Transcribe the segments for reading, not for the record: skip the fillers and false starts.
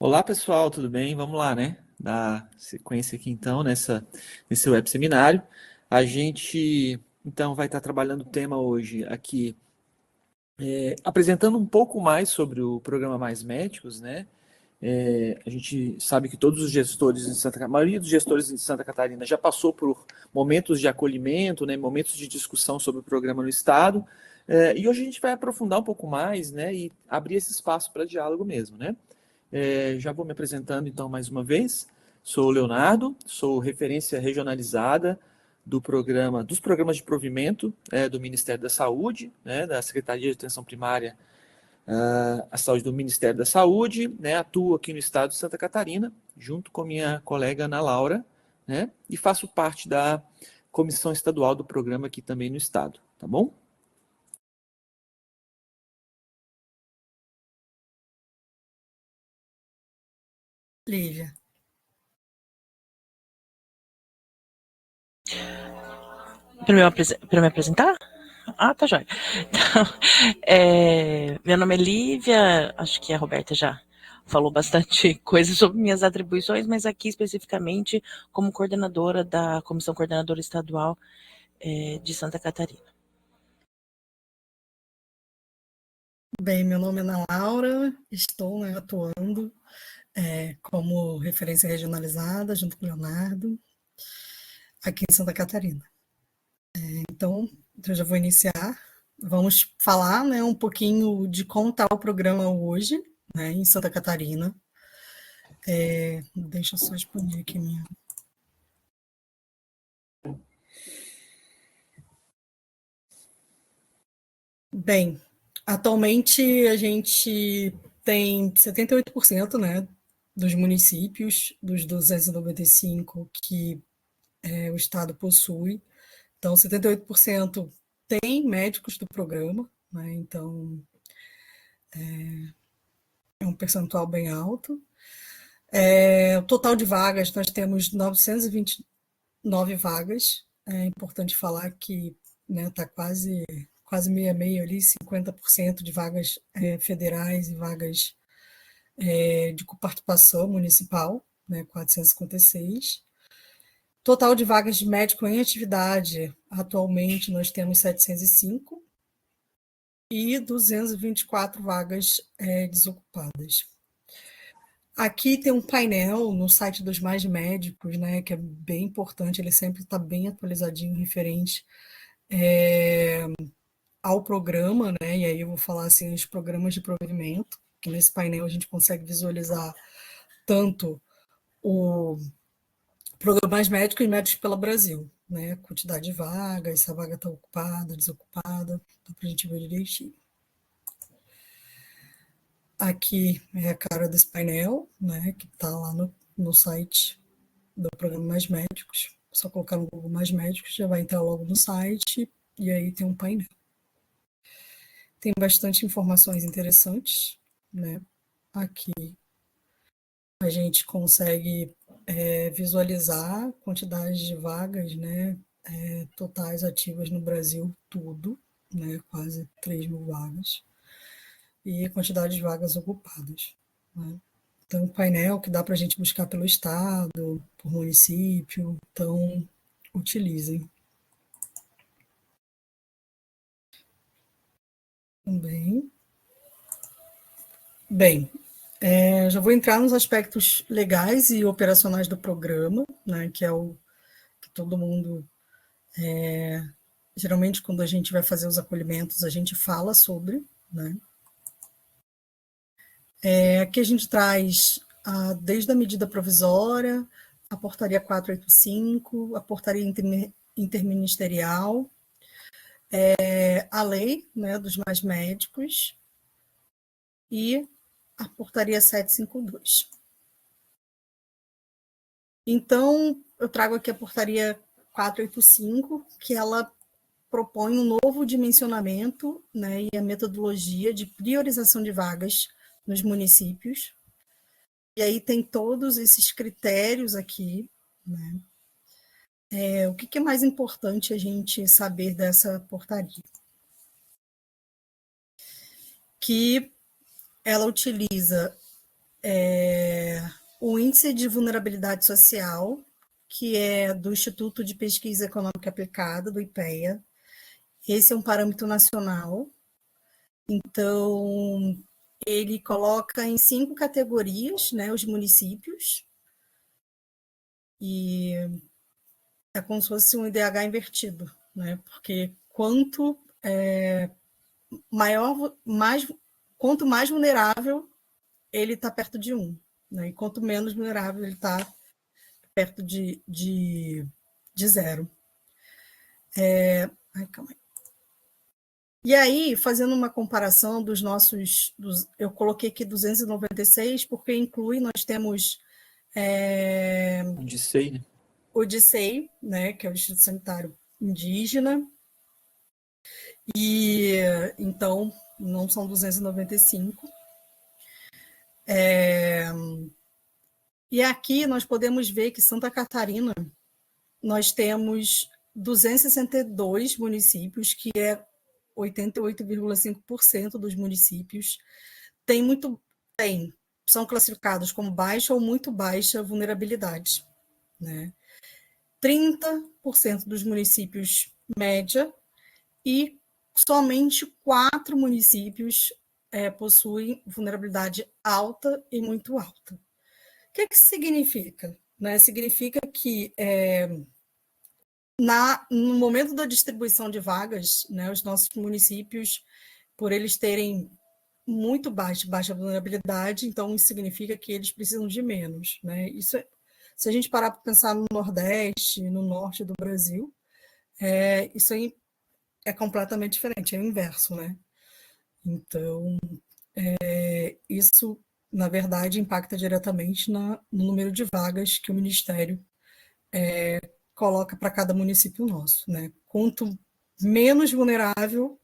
Olá pessoal, tudo bem? Vamos lá, né? Dar sequência aqui então nesse web seminário. A gente então vai estar trabalhando o tema hoje aqui, apresentando um pouco mais sobre o programa Mais Médicos, né? A gente sabe que todos os gestores em a maioria dos gestores em Santa Catarina já passou por momentos de acolhimento, né? Momentos de discussão sobre o programa no estado. E hoje a gente vai aprofundar um pouco mais, né? E abrir esse espaço para diálogo mesmo, né? Já vou me apresentando então mais uma vez. Sou o Leonardo, sou referência regionalizada dos programas de provimento do Ministério da Saúde, né, da Secretaria de Atenção Primária à Saúde do Ministério da Saúde, né, atuo aqui no estado de Santa Catarina, junto com minha colega Ana Laura, né, e faço parte da comissão estadual do programa aqui também no estado, tá bom? Lívia. Para me apresentar? Ah, tá jóia. Então, meu nome é Lívia, acho que a Roberta já falou bastante coisa sobre minhas atribuições, mas aqui especificamente como coordenadora da Comissão Coordenadora Estadual de Santa Catarina. Bem, meu nome é Ana Laura, estou, né, atuando como referência regionalizada, junto com o Leonardo, aqui em Santa Catarina. Então, eu já vou iniciar. Vamos falar, né, um pouquinho de como está o programa hoje, né, em Santa Catarina. Deixa eu só expandir aqui minha. Bem, atualmente a gente tem 78%, né, dos municípios, dos 295 que o Estado possui. Então, 78% tem médicos do programa, né? Então, é um percentual bem alto. O total de vagas, nós temos 929 vagas. É importante falar que está quase meio a meio ali, 50% de vagas federais e vagas de participação municipal, né, 456. Total de vagas de médico em atividade, atualmente nós temos 705 e 224 vagas desocupadas. Aqui tem um painel no site dos Mais Médicos, né, que é bem importante, ele sempre está bem atualizadinho referente ao programa, né, e aí eu vou falar assim, os programas de provimento, que nesse painel a gente consegue visualizar tanto o programa Mais Médicos e Médicos pelo Brasil, né, quantidade de vagas, se a vaga está ocupada, desocupada, então para a gente ver direitinho. Aqui é a cara desse painel, né, que está lá no site do programa Mais Médicos. Só colocar no Google Mais Médicos, já vai entrar logo no site, e aí tem um painel. Tem bastante informações interessantes, né? Aqui a gente consegue visualizar a quantidade de vagas, né, totais ativas no Brasil, tudo, né, quase 3.000 vagas, e a quantidade de vagas ocupadas, né? Então, um painel que dá para a gente buscar pelo estado, por município, então utilizem também. Bem, já vou entrar nos aspectos legais e operacionais do programa, né, que é o que todo mundo, geralmente quando a gente vai fazer os acolhimentos, a gente fala sobre, né. Aqui a gente traz desde a medida provisória, a portaria 485, a portaria interministerial, a lei, né, dos mais médicos e a portaria 752. Então, eu trago aqui a portaria 485, que ela propõe um novo dimensionamento, né, e a metodologia de priorização de vagas nos municípios. E aí tem todos esses critérios aqui, né? O que é mais importante a gente saber dessa portaria? Que ela utiliza o Índice de Vulnerabilidade Social, que é do Instituto de Pesquisa Econômica Aplicada, do IPEA. Esse é um parâmetro nacional. Então, ele coloca em 5 categorias, né, os municípios, e é como se fosse um IDH invertido, né, porque quanto mais vulnerável, ele está perto de 1, né, e quanto menos vulnerável, ele está perto de 0. Calma aí. E aí, fazendo uma comparação eu coloquei aqui 296, porque inclui, nós temos O DICEI, né? o DICEI, né, que é o Distrito Sanitário Indígena, e então não são 295. E aqui nós podemos ver que Santa Catarina, nós temos 262 municípios, que é 88,5% dos municípios, são classificados como baixa ou muito baixa vulnerabilidade, né? 30% dos municípios média e somente 4 municípios possuem vulnerabilidade alta e muito alta. O que significa? Né? Significa que no momento da distribuição de vagas, né, os nossos municípios, por eles terem muito baixa vulnerabilidade, então isso significa que eles precisam de menos, né? Isso se a gente parar para pensar no Nordeste, no Norte do Brasil, isso aí é completamente diferente, é o inverso, né? Então, isso, na verdade, impacta diretamente no número de vagas que o Ministério coloca para cada município nosso, né? Quanto menos vulnerável,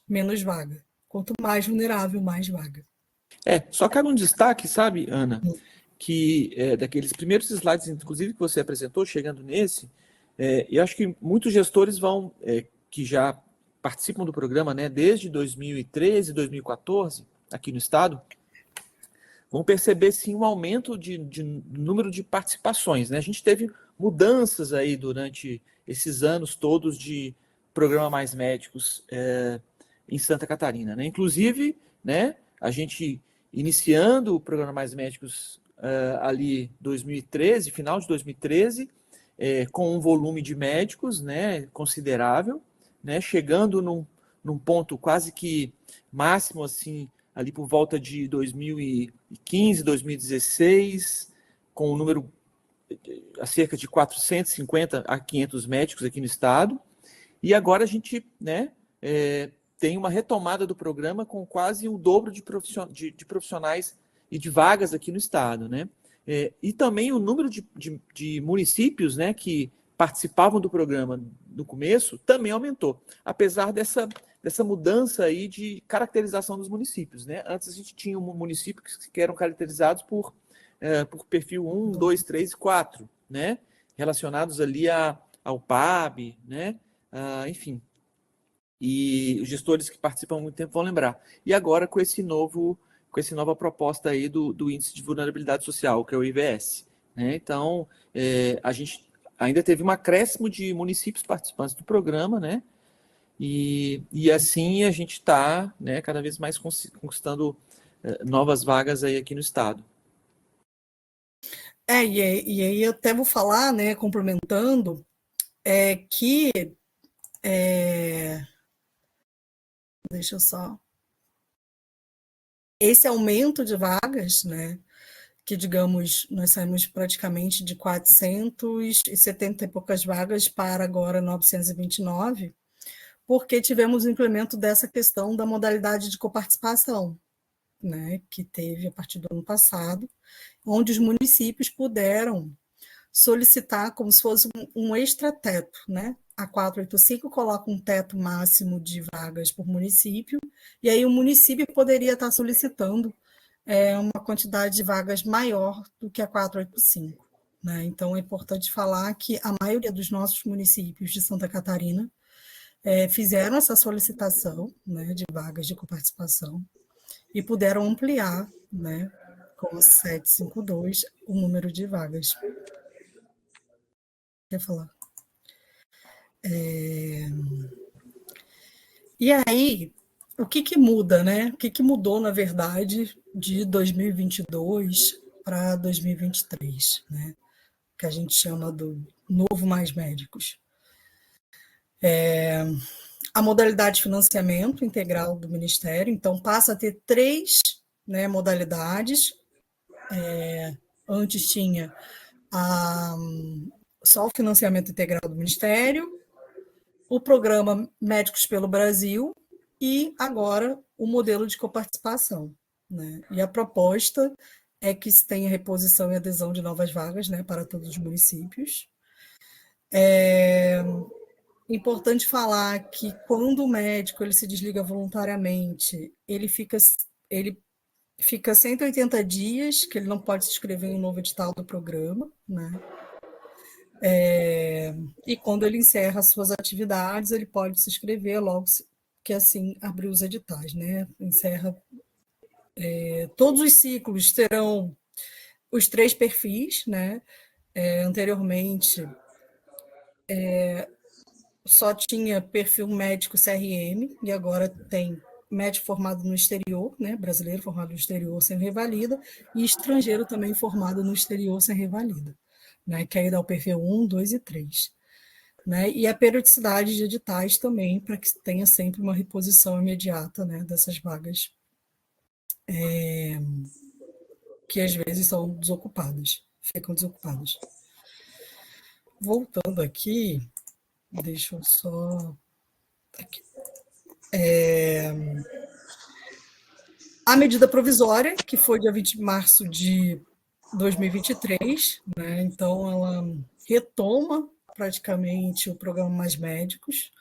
menos vaga. Quanto mais vulnerável, mais vaga. Só cabe um destaque, sabe, Ana, que daqueles primeiros slides, inclusive, que você apresentou, chegando nesse, eu acho que muitos gestores que já participam do programa, né, desde 2013, 2014, aqui no estado, vão perceber, sim, um aumento de número de participações, né? A gente teve mudanças aí durante esses anos todos de programa Mais Médicos em Santa Catarina, né? Inclusive, né, a gente iniciando o programa Mais Médicos ali 2013, final de 2013, com um volume de médicos, né, considerável, né, chegando num ponto quase que máximo, assim, ali por volta de 2015, 2016, com um número a cerca de 450 a 500 médicos aqui no estado. E agora a gente, né, tem uma retomada do programa com quase o dobro de profissionais e de vagas aqui no estado, né? E também o número de municípios, né, que participavam do programa no começo também aumentou, apesar dessa mudança aí de caracterização dos municípios, né? Antes a gente tinha municípios que eram caracterizados por perfil 1, 2, 3 e 4, né? Relacionados ali ao PAB, né? Enfim. E os gestores que participam há muito tempo vão lembrar. E agora com essa nova proposta aí do Índice de Vulnerabilidade Social, que é o IVS, né? Então, a gente ainda teve um acréscimo de municípios participantes do programa, né? E assim a gente está, né, cada vez mais conquistando novas vagas aí aqui no estado. E aí eu até vou falar, né, complementando, que deixa eu só. Esse aumento de vagas, né, que, digamos, nós saímos praticamente de 470 e poucas vagas para agora 929, porque tivemos o implemento dessa questão da modalidade de coparticipação, né, que teve a partir do ano passado, onde os municípios puderam solicitar como se fosse um extrateto, né? A 485 coloca um teto máximo de vagas por município, e aí o município poderia estar solicitando uma quantidade de vagas maior do que a 485. Né? Então, é importante falar que a maioria dos nossos municípios de Santa Catarina fizeram essa solicitação, né, de vagas de coparticipação e puderam ampliar, né, com a 752 o número de vagas. Quer falar? E aí, o que muda, né? O que mudou, na verdade, de 2022 para 2023, né? Que a gente chama do novo Mais Médicos. A modalidade de financiamento integral do Ministério, então passa a ter 3, né, modalidades. Antes tinha só o financiamento integral do Ministério, o programa Médicos pelo Brasil e agora o modelo de coparticipação, né? E a proposta é que se tenha reposição e adesão de novas vagas, né, para todos os municípios. Importante falar que quando o médico ele se desliga voluntariamente, ele fica 180 dias que ele não pode se inscrever em um novo edital do programa, né? E quando ele encerra as suas atividades, ele pode se inscrever logo que assim abrir os editais, né? Encerra. Todos os ciclos terão os 3 perfis, né? Anteriormente só tinha perfil médico CRM e agora tem médico formado no exterior, né? Brasileiro formado no exterior sem revalida e estrangeiro também formado no exterior sem revalida, né? Que aí dá o perfil 1, 2 e 3. Né? E a periodicidade de editais também, para que tenha sempre uma reposição imediata, né, dessas vagas que às vezes são desocupadas, ficam desocupadas. Voltando aqui, deixa eu só... Aqui. A medida provisória, que foi dia 20 de março de 2023, né? Então ela retoma praticamente o programa Mais Médicos,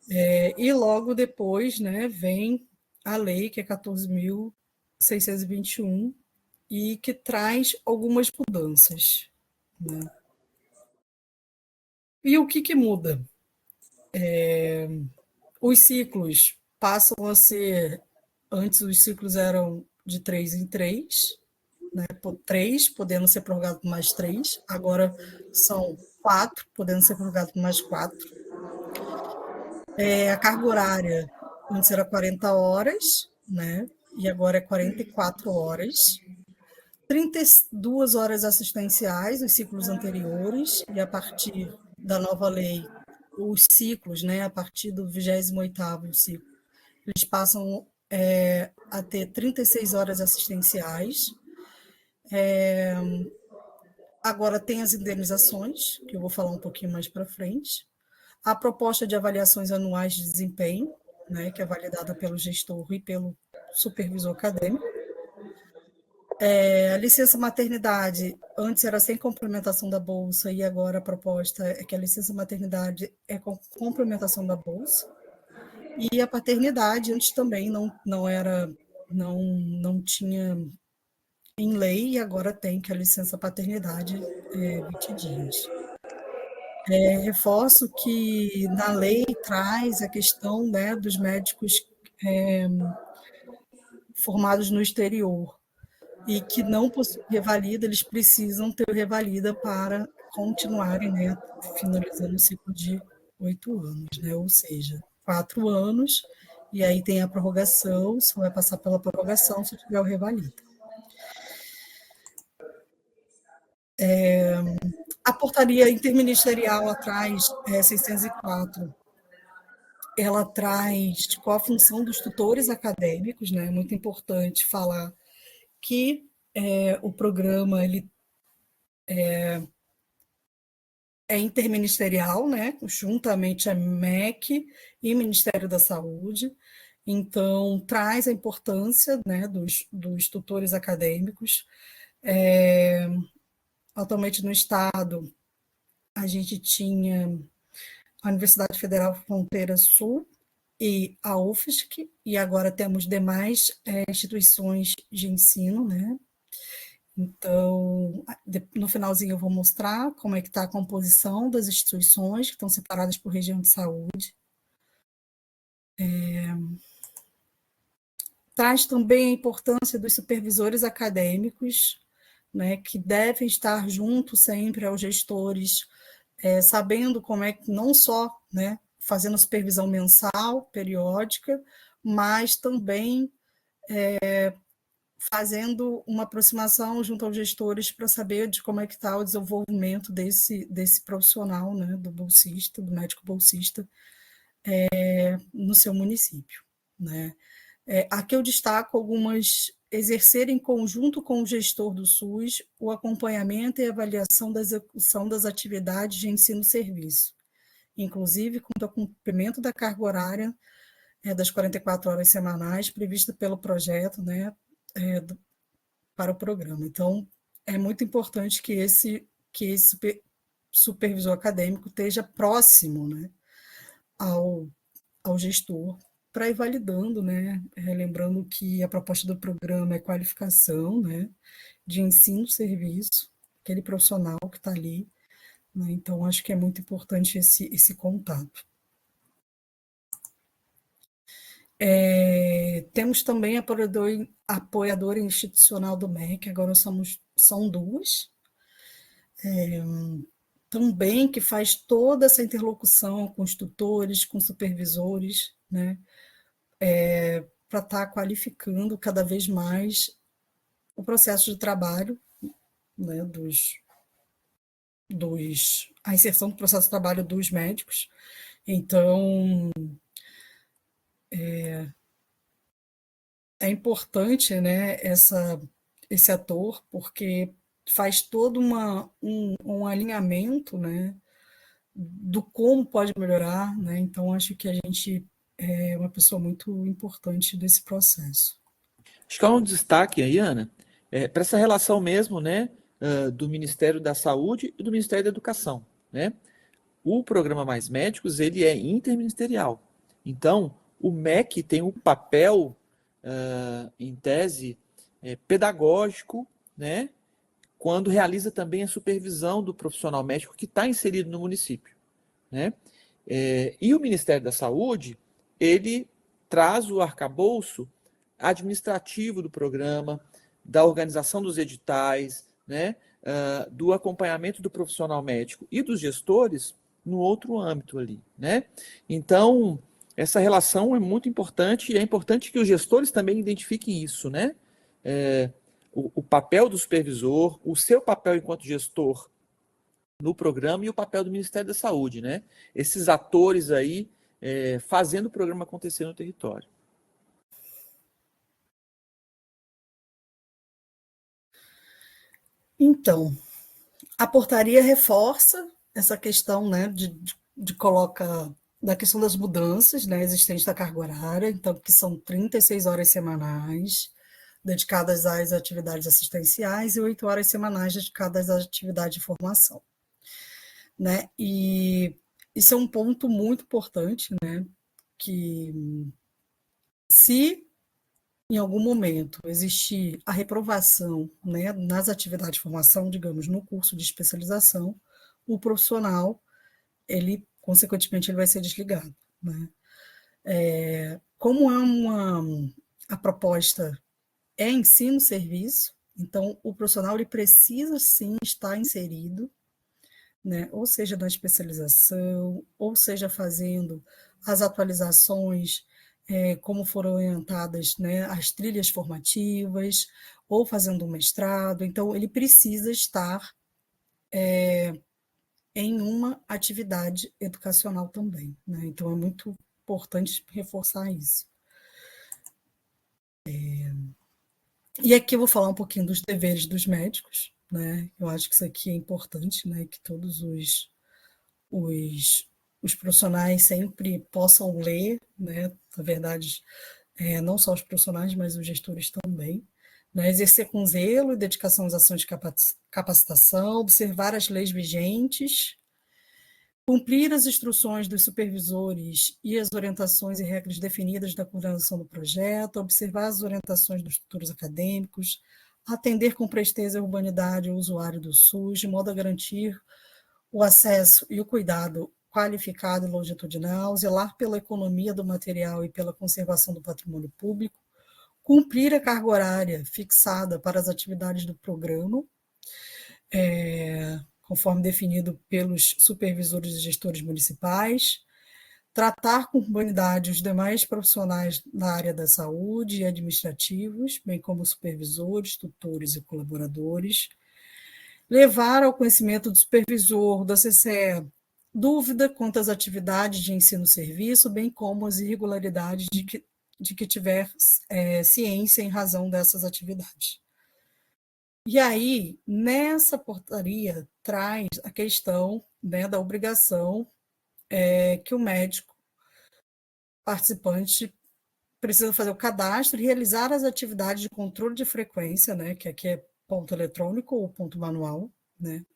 e logo depois, né, vem a lei, que é 14.621, e que traz algumas mudanças, né? E o que muda? Os ciclos passam a ser... Antes os ciclos eram de 3 em 3, né, por 3, podendo ser prorrogado por mais 3. Agora são 4, podendo ser prorrogado por mais 4. A carga horária antes era 40 horas, né, e agora é 44 horas. 32 horas assistenciais, os ciclos anteriores, e a partir da nova lei, os ciclos, né, a partir do 28º ciclo, eles passam a ter 36 horas assistenciais. Agora tem as indenizações, que eu vou falar um pouquinho mais para frente. A proposta de avaliações anuais de desempenho, né, que é validada pelo gestor e pelo supervisor acadêmico. A licença maternidade, antes era sem complementação da bolsa, e agora a proposta é que a licença maternidade é com complementação da bolsa. E a paternidade, antes também não tinha em lei, e agora tem, que a licença paternidade 20 dias. Reforço que na lei traz a questão, né, dos médicos formados no exterior e que não possuem revalida, eles precisam ter revalida para continuarem, né, finalizando o ciclo de 8 anos, né, ou seja, 4 anos, e aí tem a prorrogação, só vai passar pela prorrogação se tiver o revalida. A portaria interministerial atrás, 604, ela traz qual a função dos tutores acadêmicos, né? É muito importante falar que o programa ele é interministerial, né? Juntamente a MEC e Ministério da Saúde. Então, traz a importância, né, dos tutores acadêmicos. Atualmente no Estado, a gente tinha a Universidade Federal Fronteira Sul e a UFSC, e agora temos demais instituições de ensino, né? Então, no finalzinho eu vou mostrar como é que está a composição das instituições, que estão separadas por região de saúde. Traz também a importância dos supervisores acadêmicos, né, que devem estar junto sempre aos gestores, sabendo como é que não só, né, fazendo supervisão mensal, periódica, mas também fazendo uma aproximação junto aos gestores para saber de como é que está o desenvolvimento desse profissional, né, do bolsista, do médico bolsista, no seu município, né? Aqui eu destaco algumas: exercer em conjunto com o gestor do SUS o acompanhamento e avaliação da execução das atividades de ensino-serviço, inclusive quanto ao cumprimento da carga horária das 44 horas semanais prevista pelo projeto, né, para o programa. Então, é muito importante que esse supervisor acadêmico esteja próximo, né, ao gestor, para ir validando, né? Lembrando que a proposta do programa é qualificação, né, de ensino-serviço, aquele profissional que está ali, né? Então, acho que é muito importante esse contato. Temos também apoiadora institucional do MEC, agora são duas, também, que faz toda essa interlocução com os tutores, com supervisores, né, para estar qualificando cada vez mais o processo de trabalho, né, a inserção do processo de trabalho dos médicos. Então, é importante, né, esse ator, porque faz todo um alinhamento, né, do como pode melhorar, né? Então, acho que a gente é uma pessoa muito importante desse processo. Acho que há um destaque aí, Ana, para essa relação mesmo, né, do Ministério da Saúde e do Ministério da Educação, né? O programa Mais Médicos, ele é interministerial. Então, o MEC tem um papel, em tese, pedagógico, né, quando realiza também a supervisão do profissional médico que está inserido no município, né? E o Ministério da Saúde, ele traz o arcabouço administrativo do programa, da organização dos editais, né, do acompanhamento do profissional médico e dos gestores no outro âmbito ali, né? Então, essa relação é muito importante, e é importante que os gestores também identifiquem isso, né? O papel do supervisor, o seu papel enquanto gestor no programa e o papel do Ministério da Saúde, né? Esses atores aí fazendo o programa acontecer no território. Então, a portaria reforça essa questão, né, de coloca da questão das mudanças, né, existentes da carga horária, então, que são 36 horas semanais dedicadas às atividades assistenciais e 8 horas semanais dedicadas às atividades de formação, né? E isso é um ponto muito importante, né, que se em algum momento existir a reprovação, né, nas atividades de formação, digamos, no curso de especialização, o profissional, ele, consequentemente, ele vai ser desligado, né? Como a proposta é ensino-serviço, então o profissional ele precisa sim estar inserido, né, ou seja na especialização, ou seja fazendo as atualizações, como foram orientadas, né, as trilhas formativas, ou fazendo um mestrado. Então, ele precisa estar em uma atividade educacional também, né? Então, é muito importante reforçar isso. E aqui eu vou falar um pouquinho dos deveres dos médicos, né? Eu acho que isso aqui é importante, né? Que todos os profissionais sempre possam ler, né? Na verdade, não só os profissionais, mas os gestores também, né? Exercer com zelo e dedicação às ações de capacitação, observar as leis vigentes, cumprir as instruções dos supervisores e as orientações e regras definidas da coordenação do projeto, observar as orientações dos tutores acadêmicos, atender com presteza e urbanidade o usuário do SUS, de modo a garantir o acesso e o cuidado qualificado e longitudinal, zelar pela economia do material e pela conservação do patrimônio público, cumprir a carga horária fixada para as atividades do programa, conforme definido pelos supervisores e gestores municipais, tratar com humanidade os demais profissionais da área da saúde e administrativos, bem como supervisores, tutores e colaboradores, levar ao conhecimento do supervisor da CCE dúvida quanto às atividades de ensino-serviço, bem como as irregularidades de que tiver ciência em razão dessas atividades. E aí, nessa portaria, traz a questão, né, da obrigação que o médico participante precisa fazer o cadastro e realizar as atividades de controle de frequência, né, que aqui é ponto eletrônico ou ponto manual, né,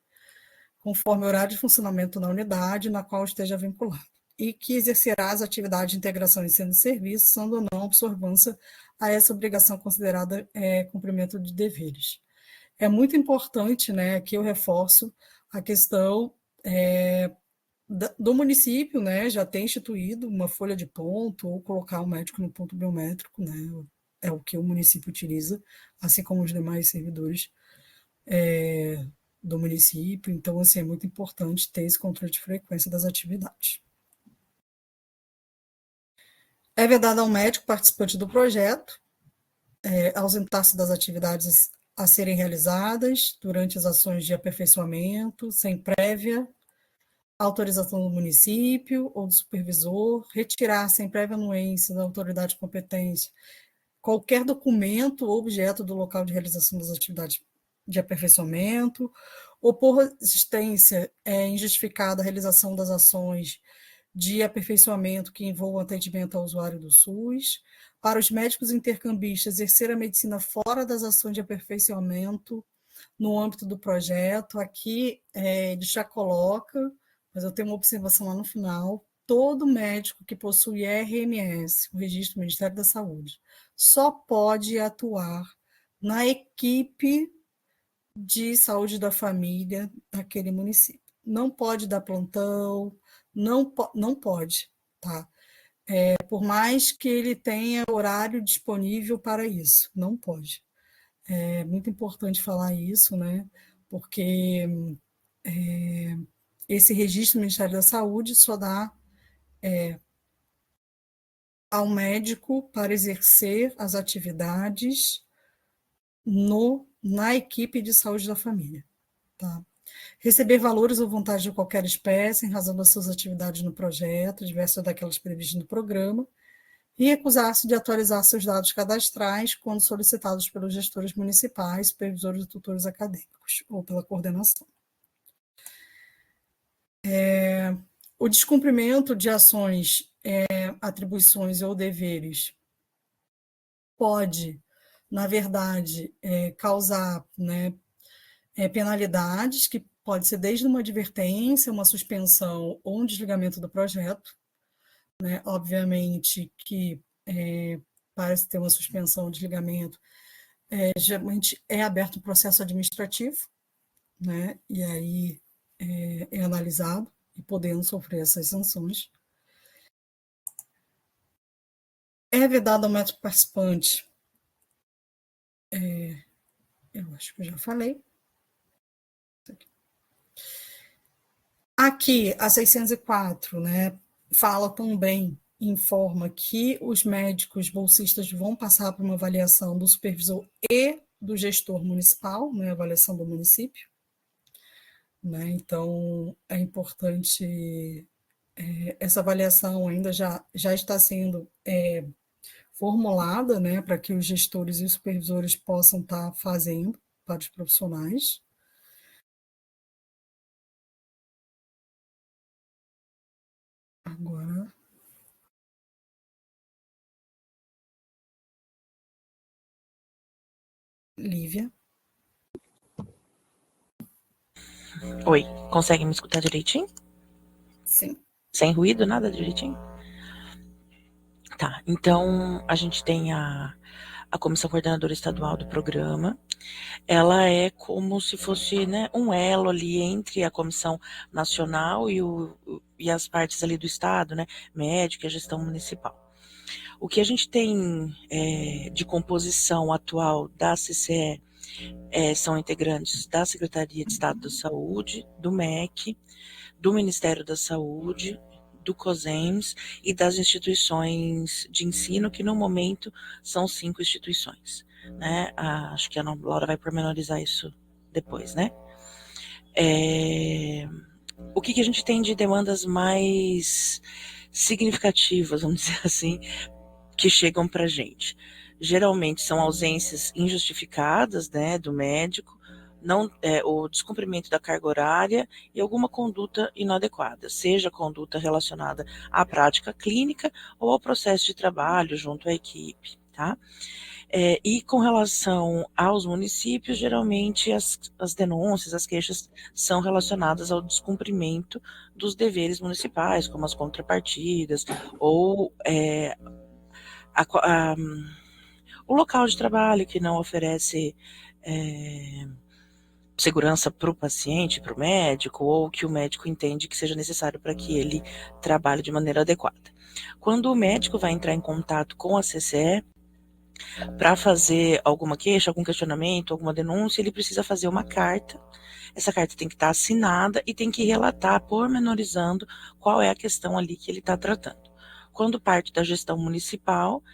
conforme o horário de funcionamento na unidade na qual esteja vinculado, e que exercerá as atividades de integração ensino-serviço, sendo ou não observância a essa obrigação considerada cumprimento de deveres. É muito importante, né, aqui eu reforço a questão do município, né, já ter instituído uma folha de ponto ou colocar o médico no ponto biométrico, né, é o que o município utiliza, assim como os demais servidores do município. Então, assim, é muito importante ter esse controle de frequência das atividades. É vedado ao médico participante do projeto ausentar-se das atividades a serem realizadas durante as ações de aperfeiçoamento, sem prévia autorização do município ou do supervisor, retirar sem prévia anuência da autoridade competente qualquer documento ou objeto do local de realização das atividades de aperfeiçoamento, opor resistência injustificada à realização das ações de aperfeiçoamento que envolvam atendimento ao usuário do SUS, para os médicos intercambistas exercer a medicina fora das ações de aperfeiçoamento no âmbito do projeto. Aqui ele já coloca, mas eu tenho uma observação lá no final: todo médico que possui RMS, o Registro do Ministério da Saúde, só pode atuar na equipe de saúde da família daquele município. Não pode dar plantão, não pode, tá? Por mais que ele tenha horário disponível para isso, não pode. É muito importante falar isso, né? Porque esse registro do Ministério da Saúde só dá ao médico para exercer as atividades na equipe de saúde da família, tá? Receber valores ou vantagens de qualquer espécie em razão das suas atividades no projeto, diversas daquelas previstas no programa, e recusar-se de atualizar seus dados cadastrais quando solicitados pelos gestores municipais, supervisores e tutores acadêmicos, ou pela coordenação. O descumprimento de ações, atribuições ou deveres pode, na verdade, causar, né, penalidades, que pode ser desde uma advertência, uma suspensão ou um desligamento do projeto, né? Obviamente que para se ter uma suspensão ou desligamento, geralmente é aberto um processo administrativo, né? E aí é analisado e podendo sofrer essas sanções. É vedado ao médico participante, eu acho que eu já falei. Aqui, a 604, né, fala também, informa que os médicos bolsistas vão passar por uma avaliação do supervisor e do gestor municipal, né, avaliação do município, né? Então, é importante, essa avaliação ainda já está sendo formulada, né, para que os gestores e os supervisores possam estar fazendo para os profissionais. Agora, Lívia. Oi, consegue me escutar direitinho? Sim. Sem ruído, nada direitinho? Tá, então a gente tem a Comissão Coordenadora Estadual do programa. Ela é como se fosse, né, um elo ali entre a Comissão Nacional e as partes ali do Estado, né, médico e a gestão municipal. O que a gente tem de composição atual da CCE são integrantes da Secretaria de Estado da Saúde, do MEC, do Ministério da Saúde, do COSEMS e das instituições de ensino, que no momento são 5 instituições, né? Acho que a Laura vai pormenorizar isso depois, né? O que a gente tem de demandas mais significativas, vamos dizer assim, que chegam para a gente? Geralmente são ausências injustificadas, né, do médico, o descumprimento da carga horária e alguma conduta inadequada, seja conduta relacionada à prática clínica ou ao processo de trabalho junto à equipe, tá? E com relação aos municípios, geralmente as denúncias, as queixas são relacionadas ao descumprimento dos deveres municipais, como as contrapartidas, ou o local de trabalho que não oferece segurança para o paciente, para o médico, ou que o médico entende que seja necessário para que ele trabalhe de maneira adequada. Quando o médico vai entrar em contato com a CCE, para fazer alguma queixa, algum questionamento, alguma denúncia, ele precisa fazer uma carta. Essa carta tem que estar assinada e tem que relatar, pormenorizando qual é a questão ali que ele está tratando. Quando parte da gestão municipal,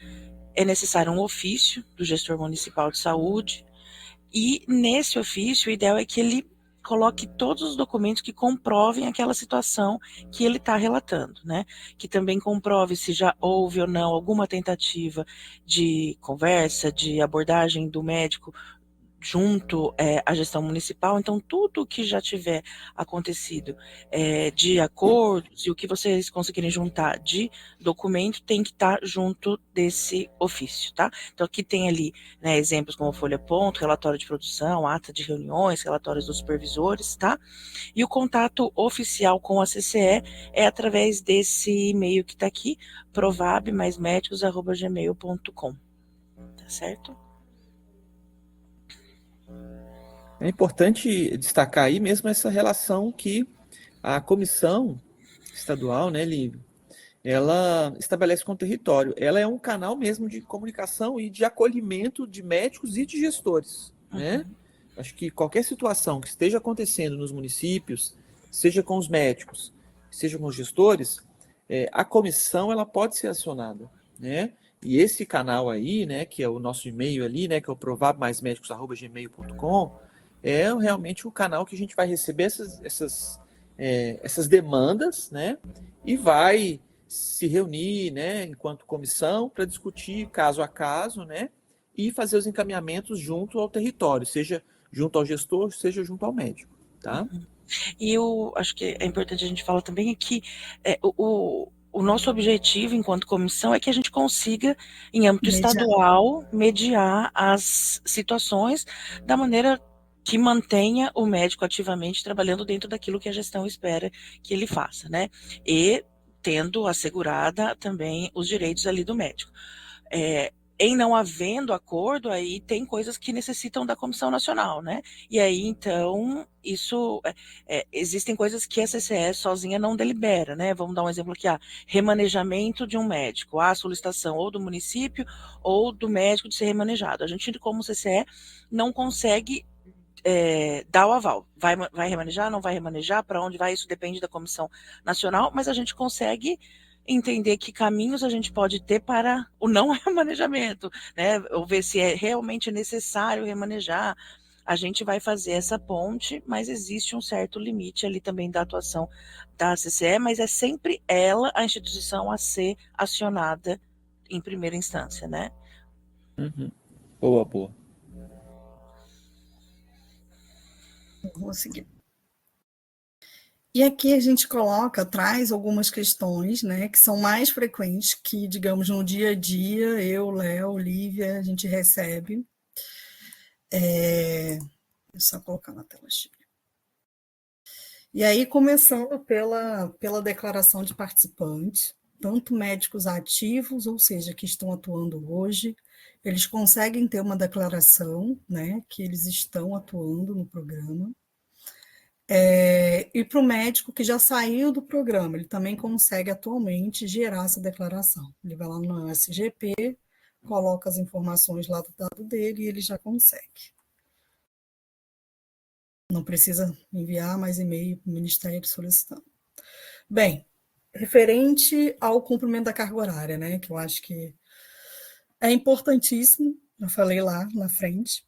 é necessário um ofício do gestor municipal de saúde, e nesse ofício o ideal é que ele coloque todos os documentos que comprovem aquela situação que ele está relatando, né? Que também comprove se já houve ou não alguma tentativa de conversa, de abordagem do médico junto à gestão municipal. Então, tudo que já tiver acontecido de acordos e o que vocês conseguirem juntar de documento tem que estar junto desse ofício, tá? Então, aqui tem ali, né, exemplos como folha-ponto, relatório de produção, ata de reuniões, relatórios dos supervisores, tá? E o contato oficial com a CCE é através desse e-mail que está aqui, provab+medicos@gmail.com, tá certo? É importante destacar aí mesmo essa relação que a comissão estadual, né, Lívia, ela estabelece com o território. Ela é um canal mesmo de comunicação e de acolhimento de médicos e de gestores, né? Acho que qualquer situação que esteja acontecendo nos municípios, seja com os médicos, seja com os gestores, a comissão ela pode ser acionada, né? E esse canal aí, né, que é o nosso e-mail ali, né, que é o provabmaismedicos@gmail.com, é realmente o canal que a gente vai receber essas demandas, né, e vai se reunir, né, enquanto comissão para discutir caso a caso, né, e fazer os encaminhamentos junto ao território, seja junto ao gestor, seja junto ao médico, tá? E eu acho que é importante a gente falar também que o nosso objetivo enquanto comissão é que a gente consiga, em âmbito estadual, mediar as situações da maneira que mantenha o médico ativamente trabalhando dentro daquilo que a gestão espera que ele faça, né? E tendo assegurada também os direitos ali do médico. Em não havendo acordo, aí tem coisas que necessitam da Comissão Nacional, né? E aí, então, isso existem coisas que a CCE sozinha não delibera, né? Vamos dar um exemplo aqui, remanejamento de um médico, a solicitação ou do município ou do médico de ser remanejado. A gente, como CCE, não consegue dar o aval. Vai remanejar, não vai remanejar, para onde vai, isso depende da Comissão Nacional, mas a gente consegue entender que caminhos a gente pode ter para o não remanejamento, né? Ou ver se é realmente necessário remanejar. A gente vai fazer essa ponte, mas existe um certo limite ali também da atuação da CCE, mas é sempre ela, a instituição, a ser acionada em primeira instância, né? Uhum. Boa, boa. Vamos seguir. E aqui a gente traz algumas questões, né, que são mais frequentes, que, digamos, no dia a dia, eu, Léo, Lívia, a gente recebe. É só colocar na tela cheia. E aí, começando pela declaração de participantes, tanto médicos ativos, ou seja, que estão atuando hoje, eles conseguem ter uma declaração, né, que eles estão atuando no programa. E para o médico que já saiu do programa, ele também consegue atualmente gerar essa declaração. Ele vai lá no SGP, coloca as informações lá do dado dele e ele já consegue. Não precisa enviar mais e-mail para o Ministério solicitando. Bem, referente ao cumprimento da carga horária, né, que eu acho que é importantíssimo, já falei lá na frente,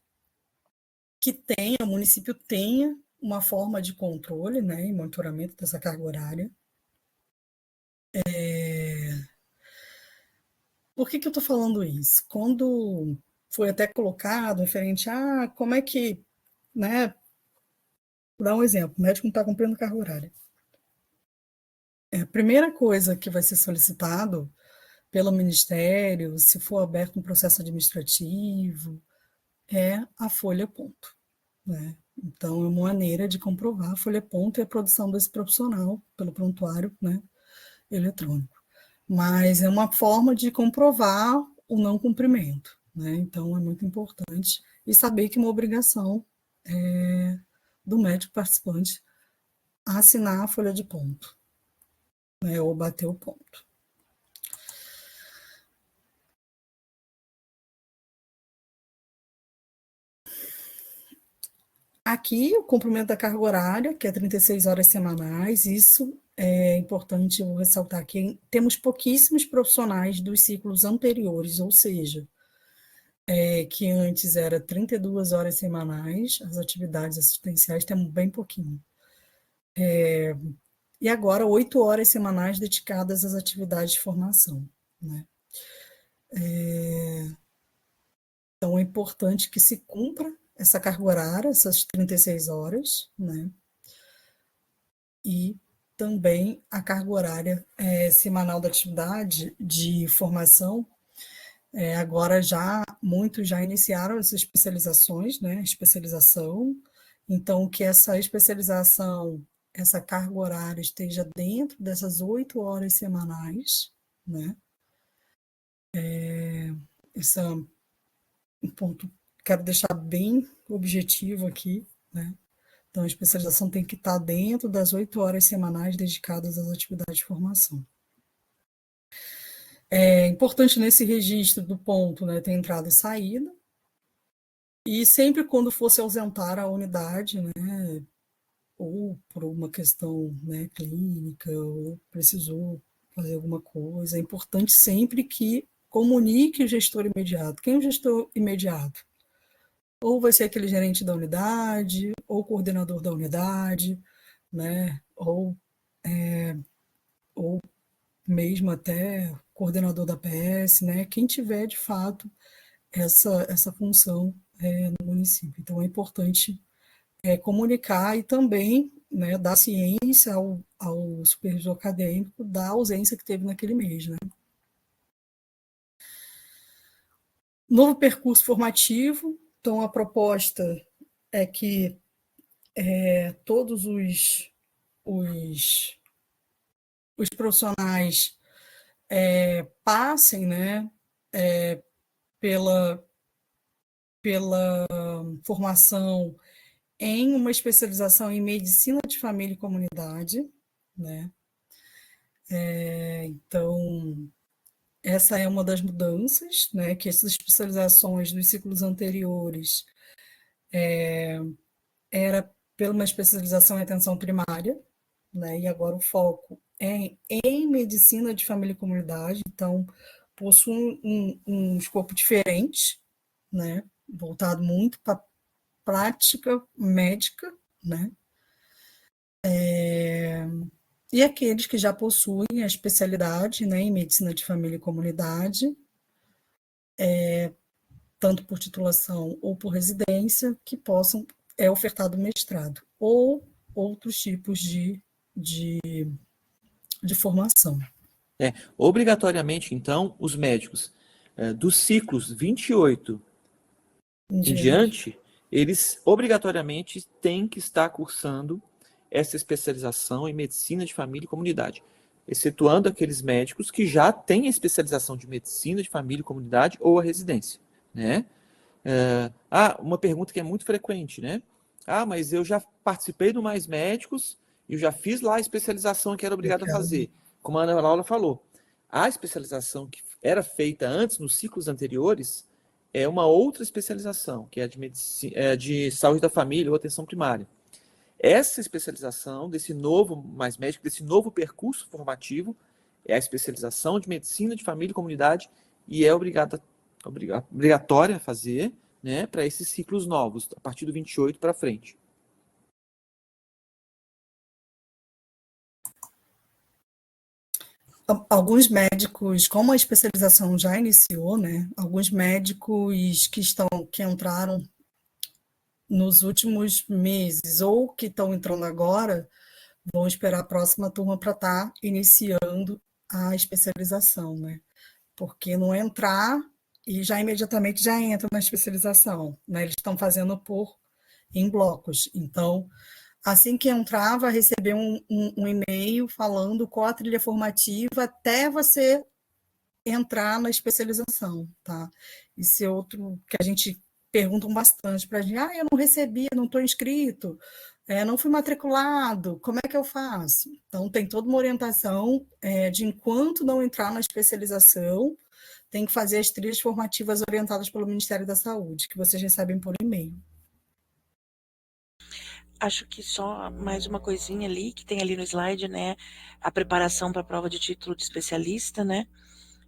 que o município tenha uma forma de controle, né, e monitoramento dessa carga horária. Por que eu estou falando isso? Quando foi até colocado referente a como é que, né, vou dar um exemplo, o médico não está cumprindo carga horária. A primeira coisa que vai ser solicitado pelo Ministério, se for aberto um processo administrativo, é a folha ponto, né? Então, é uma maneira de comprovar a folha ponto e a produção desse profissional pelo prontuário, né, eletrônico. Mas é uma forma de comprovar o não cumprimento, né? Então, é muito importante e saber que é uma obrigação do médico participante assinar a folha de ponto, né, ou bater o ponto. Aqui, o cumprimento da carga horária, que é 36 horas semanais, isso é importante eu ressaltar que temos pouquíssimos profissionais dos ciclos anteriores, ou seja, que antes era 32 horas semanais, as atividades assistenciais temos bem pouquinho. E agora 8 horas semanais dedicadas às atividades de formação, né? Então é importante que se cumpra essa carga horária, essas 36 horas, né? E também a carga horária semanal da atividade de formação. Agora muitos já iniciaram as especializações, né? Especialização. Então, que essa especialização, essa carga horária esteja dentro dessas 8 horas semanais, né? Esse é um ponto que quero deixar bem objetivo aqui, né? Então, a especialização tem que estar dentro das 8 horas semanais dedicadas às atividades de formação. É importante nesse registro do ponto, né, ter entrada e saída. E sempre quando for se ausentar a unidade, né, ou por uma questão, né, clínica, ou precisou fazer alguma coisa, é importante sempre que comunique o gestor imediato. Quem é o gestor imediato? Ou vai ser aquele gerente da unidade, ou coordenador da unidade, né? Ou mesmo até coordenador da PS, né? Quem tiver, de fato, essa função no município. Então, é importante comunicar e também, né, dar ciência ao supervisor acadêmico da ausência que teve naquele mês, né? Novo percurso formativo. Então, a proposta é que todos os profissionais passem, né, pela formação em uma especialização em medicina de família e comunidade, né? Então, essa é uma das mudanças, né? Que essas especializações dos ciclos anteriores era pela uma especialização em atenção primária, né? E agora o foco é em medicina de família e comunidade, então possui um escopo diferente, né? Voltado muito para prática médica, né? E aqueles que já possuem a especialidade, né, em medicina de família e comunidade, tanto por titulação ou por residência, que possam ofertado mestrado ou outros tipos de formação. Obrigatoriamente, então, os médicos dos ciclos 28 em diante, eles obrigatoriamente têm que estar cursando essa especialização em medicina de família e comunidade, excetuando aqueles médicos que já têm a especialização de medicina de família e comunidade ou a residência, né? Uma pergunta que é muito frequente, né? Mas eu já participei do Mais Médicos e eu já fiz lá a especialização que era obrigado a fazer. Como a Ana Laura falou, a especialização que era feita antes, nos ciclos anteriores, é uma outra especialização, que é a de, de saúde da família ou atenção primária. Essa especialização desse novo Mais Médico, desse novo percurso formativo, é a especialização de medicina de família e comunidade e é obrigatória a fazer, né, para esses ciclos novos, a partir do 28 para frente. Alguns médicos, como a especialização já iniciou, né, alguns médicos que entraram nos últimos meses ou que estão entrando agora, vão esperar a próxima turma para estar iniciando a especialização, né? Porque não entrar e já imediatamente já entra na especialização, né? Eles estão fazendo em blocos. Então, assim que entrar, vai receber um e-mail falando qual a trilha formativa até você entrar na especialização, tá? Esse é outro que a gente perguntam bastante para a gente, eu não recebi, não estou inscrito, não fui matriculado, como é que eu faço? Então, tem toda uma orientação de enquanto não entrar na especialização, tem que fazer as trilhas formativas orientadas pelo Ministério da Saúde, que vocês recebem por e-mail. Acho que só mais uma coisinha ali, que tem ali no slide, né? A preparação para a prova de título de especialista, né?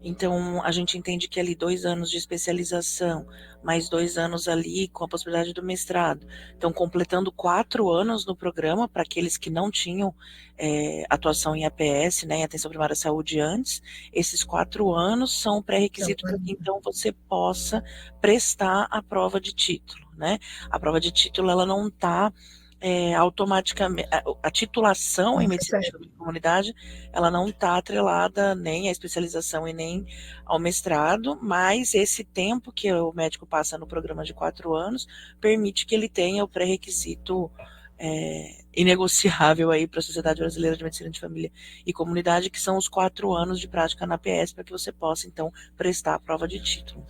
Então, a gente entende que ali 2 anos de especialização, mais 2 anos ali com a possibilidade do mestrado. Então, completando 4 anos no programa, para aqueles que não tinham atuação em APS, né, em Atenção Primária à Saúde antes, esses 4 anos são pré-requisito para que, então, você possa prestar a prova de título, né? A prova de título, ela não está automaticamente, a titulação em medicina de família e comunidade, ela não está atrelada nem à especialização e nem ao mestrado, mas esse tempo que o médico passa no programa de 4 anos permite que ele tenha o pré-requisito inegociável aí para a Sociedade Brasileira de Medicina de Família e Comunidade, que são os 4 anos de prática na APS, para que você possa, então, prestar a prova de título.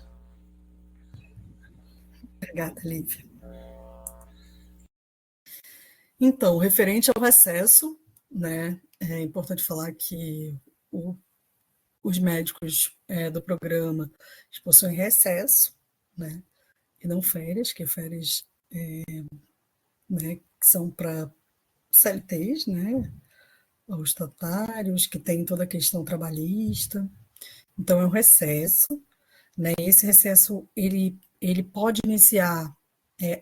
Obrigada, Lívia. Então, referente ao recesso, né, é importante falar que os médicos do programa possuem recesso, né, e não férias, que férias né, que são para CLTs, né, os estatutários, que tem toda a questão trabalhista. Então, é um recesso, né, e esse recesso ele pode iniciar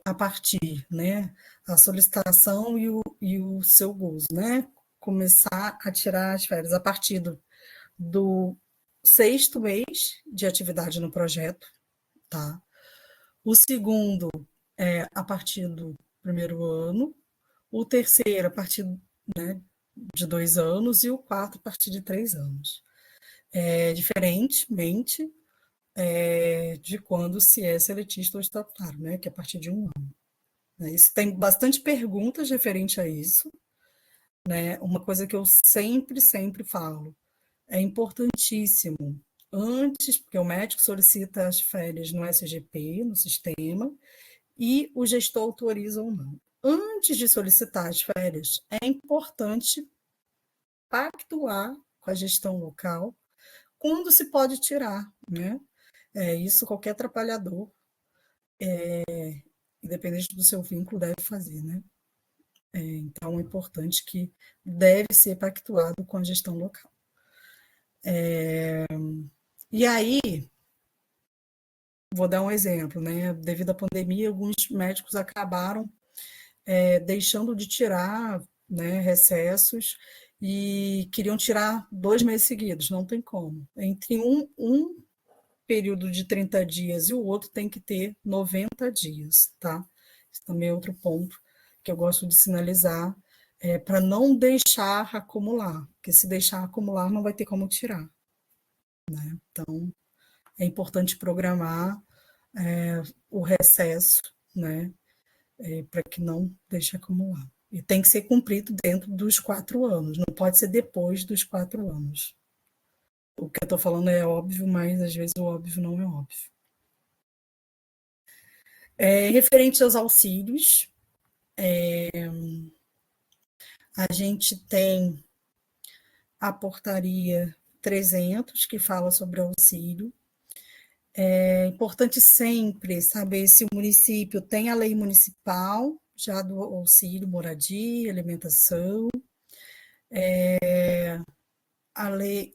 a partir, né, a solicitação e o seu gozo, né, começar a tirar as férias a partir do 6º mês de atividade no projeto, tá? O segundo a partir do 1º ano, o terceiro a partir, né, de 2 anos e o quarto a partir de 3 anos. Diferentemente de quando se é seletista ou estatutário, né, que é a partir de 1 ano. Isso tem bastante perguntas referente a isso, né? Uma coisa que eu sempre falo, é importantíssimo, antes, porque o médico solicita as férias no SGP, no sistema, e o gestor autoriza ou não. Antes de solicitar as férias, é importante pactuar com a gestão local quando se pode tirar, né? Isso qualquer trabalhador, independente do seu vínculo, deve fazer, né? Então, é importante que deve ser pactuado com a gestão local. E aí, vou dar um exemplo, né? Devido à pandemia, alguns médicos acabaram deixando de tirar, né, recessos e queriam tirar 2 meses seguidos, não tem como. Entre um período de 30 dias e o outro tem que ter 90 dias, tá? Esse também é outro ponto que eu gosto de sinalizar, para não deixar acumular, porque se deixar acumular não vai ter como tirar, né? Então, é importante programar o recesso, né, para que não deixe acumular. E tem que ser cumprido dentro dos 4 anos, não pode ser depois dos 4 anos. O que eu estou falando é óbvio, mas às vezes o óbvio não é óbvio. Referente aos auxílios, A gente tem a portaria 300, que fala sobre auxílio. É importante sempre saber se o município tem a lei municipal, já do auxílio moradia, alimentação.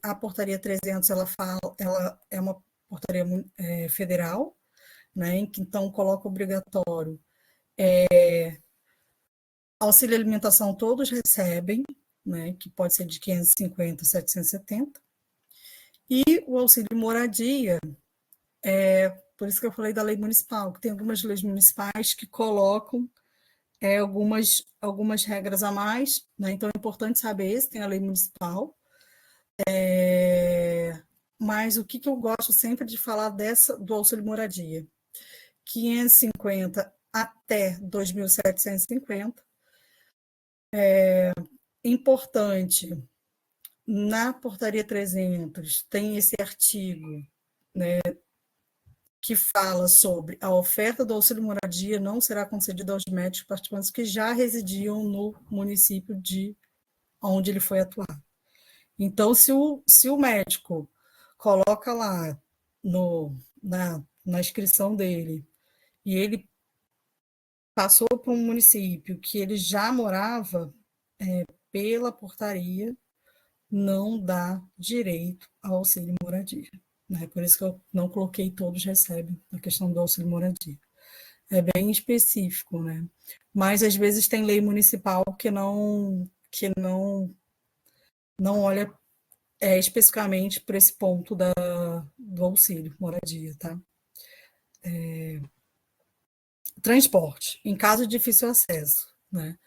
A portaria 300, ela é uma portaria federal, né, que então coloca obrigatório. Auxílio alimentação todos recebem, né, que pode ser de 550 a 770. E o auxílio moradia, por isso que eu falei da lei municipal, que tem algumas leis municipais que colocam algumas regras a mais, né? Então é importante saber se tem a lei municipal. Mas o que eu gosto sempre de falar do auxílio moradia? 550 até 2.750. Importante, na portaria 300 tem esse artigo, né, que fala sobre a oferta do auxílio moradia não será concedida aos médicos participantes que já residiam no município de onde ele foi atuar. Então, se o médico coloca lá na inscrição dele e ele passou para um município que ele já morava, pela portaria, não dá direito ao auxílio moradia. Né? Por isso que eu não coloquei todos recebem a questão do auxílio moradia. É bem específico, né? Mas às vezes tem lei municipal que não olha especificamente para esse ponto do auxílio moradia, tá? Transporte, em caso de difícil acesso, né?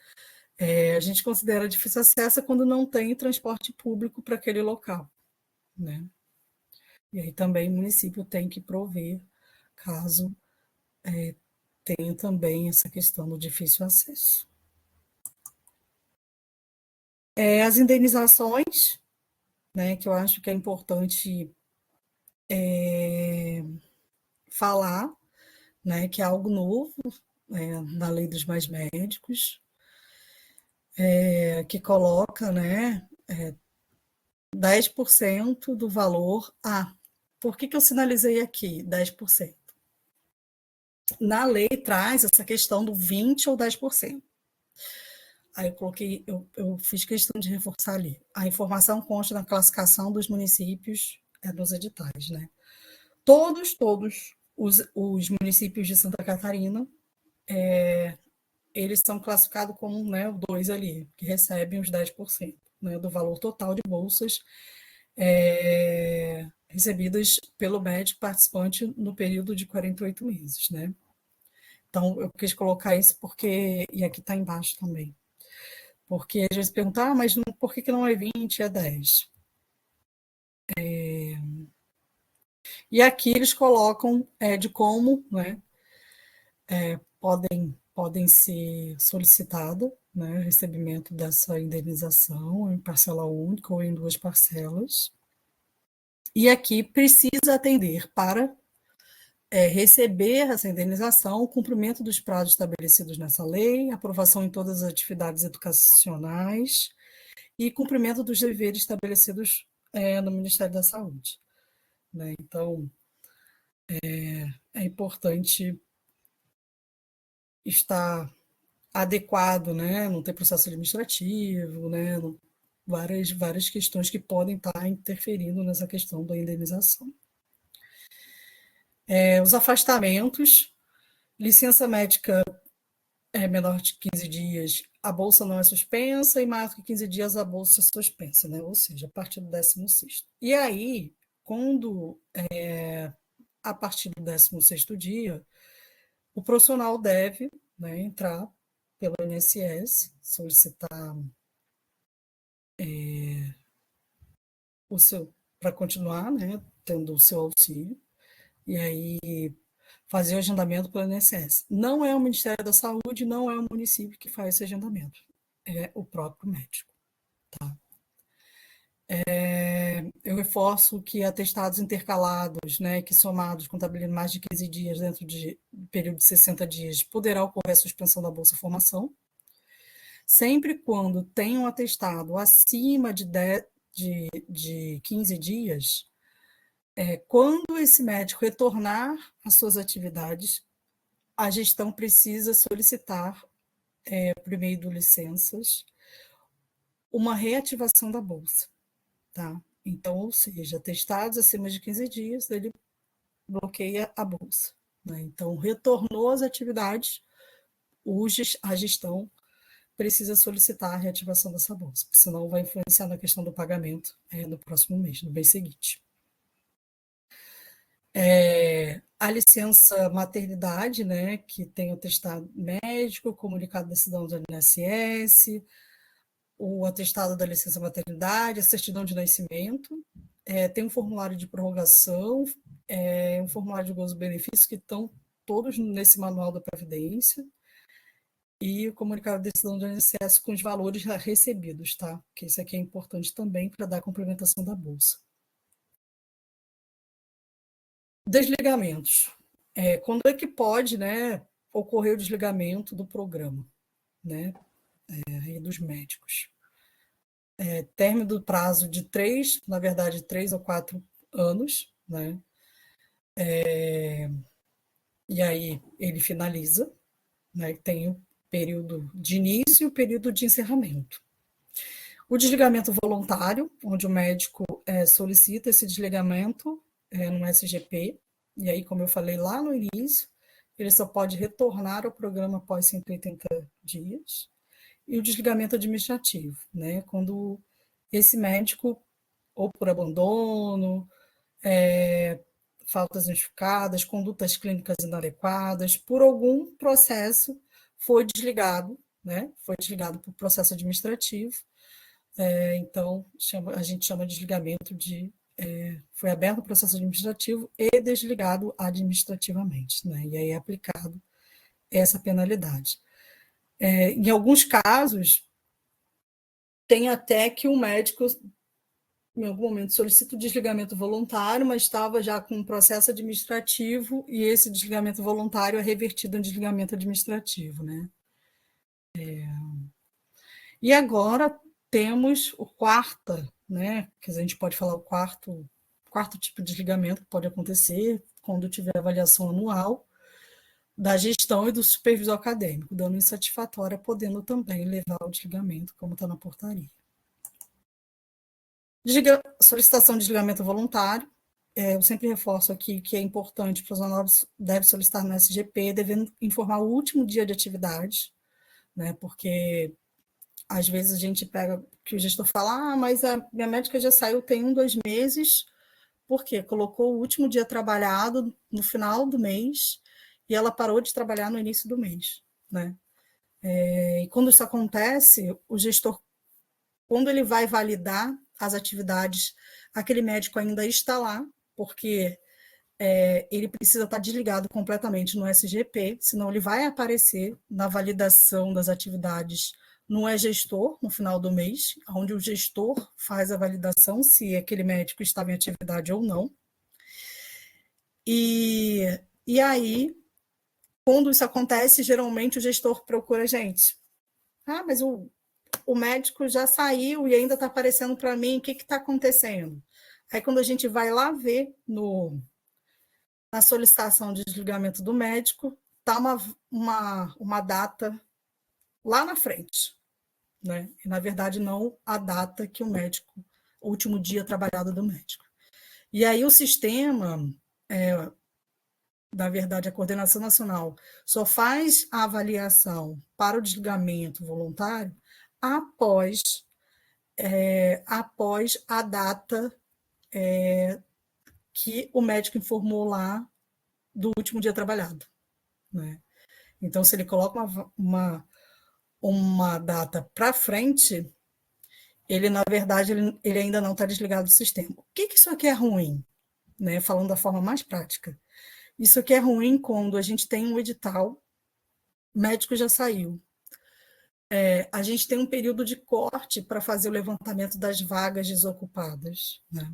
A gente considera difícil acesso quando não tem transporte público para aquele local, né? E aí também o município tem que prover, caso tenha também essa questão do difícil acesso. As indenizações, né, que eu acho que é importante falar, né, que é algo novo na lei dos mais médicos, que coloca, né, 10% do valor. Por que eu sinalizei aqui 10%? Na lei traz essa questão do 20% ou 10%. Aí eu fiz questão de reforçar ali. A informação consta na classificação dos municípios nos editais, né? Todos os municípios de Santa Catarina, eles são classificados como, né, 2 ali, que recebem os 10%, né, do valor total de bolsas recebidas pelo médico participante no período de 48 meses, né? Então, eu quis colocar isso porque, e aqui está embaixo também, porque às vezes perguntam, mas por que não é 20, é 10? E aqui eles colocam de como, né, podem ser solicitado, né, o recebimento dessa indenização em parcela única ou em 2 parcelas. E aqui precisa atender para receber essa indenização, o cumprimento dos prazos estabelecidos nessa lei, aprovação em todas as atividades educacionais e cumprimento dos deveres estabelecidos no Ministério da Saúde. Né? Então, é importante estar adequado, né? Não ter processo administrativo, né? Várias questões que podem estar interferindo nessa questão da indenização. Os afastamentos, licença médica menor de 15 dias, a bolsa não é suspensa, e mais do que 15 dias a bolsa é suspensa, né? Ou seja, a partir do 16º. E aí, a partir do 16º dia, o profissional deve, né, entrar pelo INSS, solicitar para continuar, né, tendo o seu auxílio, e aí fazer o agendamento pelo INSS. Não é o Ministério da Saúde, não é o município que faz esse agendamento, é o próprio médico. Tá? Eu reforço que atestados intercalados, né, que somados contabilizam mais de 15 dias dentro de período de 60 dias, poderá ocorrer a suspensão da Bolsa Formação. sempre quando tem um atestado acima de 15 dias, quando esse médico retornar às suas atividades, a gestão precisa solicitar, por meio do licenças, uma reativação da bolsa, tá? Então, ou seja, atestados acima de 15 dias, ele bloqueia a bolsa, né? Então, retornou às atividades, a gestão precisa solicitar a reativação dessa bolsa, porque senão vai influenciar na questão do pagamento no próximo mês, no mês seguinte. A licença maternidade, né, que tem o atestado médico, o comunicado da decisão do INSS, o atestado da licença maternidade, a certidão de nascimento, tem um formulário de prorrogação, um formulário de gozo benefícios que estão todos nesse manual da Previdência, e o comunicado de decisão do INSS com os valores recebidos, tá? Porque isso aqui é importante também para dar a complementação da bolsa. Desligamentos. Quando é que pode, né, ocorrer o desligamento do programa, né, e dos médicos? Término do prazo de 3 ou 4 anos, né? E aí ele finaliza, né? Tem o período de início e o período de encerramento. O desligamento voluntário, onde o médico solicita esse desligamento no SGP, e aí, como eu falei lá no início, ele só pode retornar ao programa após 180 dias. E o desligamento administrativo, né? Quando esse médico, ou por abandono, faltas notificadas, condutas clínicas inadequadas, por algum processo foi desligado, né? Foi desligado por processo administrativo. Então, a gente chama de desligamento foi aberto o processo administrativo e desligado administrativamente, né? E aí é aplicado essa penalidade. Em alguns casos, tem até que o médico, em algum momento, solicita o desligamento voluntário, mas estava já com um processo administrativo e esse desligamento voluntário é revertido em desligamento administrativo, né? E agora temos o quarto, né? Que a gente pode falar o quarto tipo de desligamento que pode acontecer quando tiver avaliação anual da gestão e do supervisor acadêmico, dando insatisfatória, podendo também levar ao desligamento, como está na portaria. Solicitação de desligamento voluntário. Eu sempre reforço aqui que é importante, o profissional deve solicitar no SGP, devendo informar o último dia de atividade, né? Porque às vezes a gente pega que o gestor fala, mas a minha médica já saiu tem 1, 2 meses, por quê? Colocou o último dia trabalhado no final do mês e ela parou de trabalhar no início do mês, né? E quando isso acontece, o gestor, quando ele vai validar as atividades, aquele médico ainda está lá, porque ele precisa estar desligado completamente no SGP, senão ele vai aparecer na validação das atividades no e-gestor, no final do mês, onde o gestor faz a validação se aquele médico estava em atividade ou não. E aí, quando isso acontece, geralmente o gestor procura a gente. Mas o médico já saiu e ainda está aparecendo para mim, o que está acontecendo? Aí, quando a gente vai lá ver na solicitação de desligamento do médico, está uma data lá na frente, né? E, na verdade, não a data que o último dia trabalhado do médico. E aí o sistema, na verdade, a coordenação nacional só faz a avaliação para o desligamento voluntário após a data que o médico informou lá do último dia trabalhado, né? Então, se ele coloca uma data para frente, ele, na verdade, ele ainda não está desligado do sistema. O que isso aqui é ruim? Né? Falando da forma mais prática. Isso aqui é ruim quando a gente tem um edital, o médico já saiu. A gente tem um período de corte para fazer o levantamento das vagas desocupadas, né?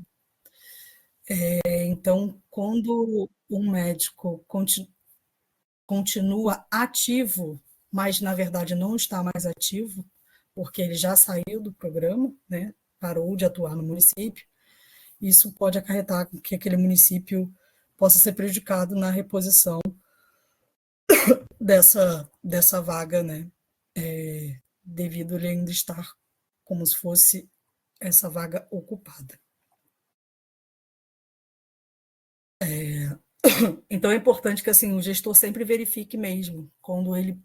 Então, quando um médico continua ativo, mas, na verdade, não está mais ativo, porque ele já saiu do programa, né, parou de atuar no município. Isso pode acarretar que aquele município possa ser prejudicado na reposição dessa vaga, né, devido a ele ainda estar como se fosse essa vaga ocupada. Então é importante que assim o gestor sempre verifique mesmo quando ele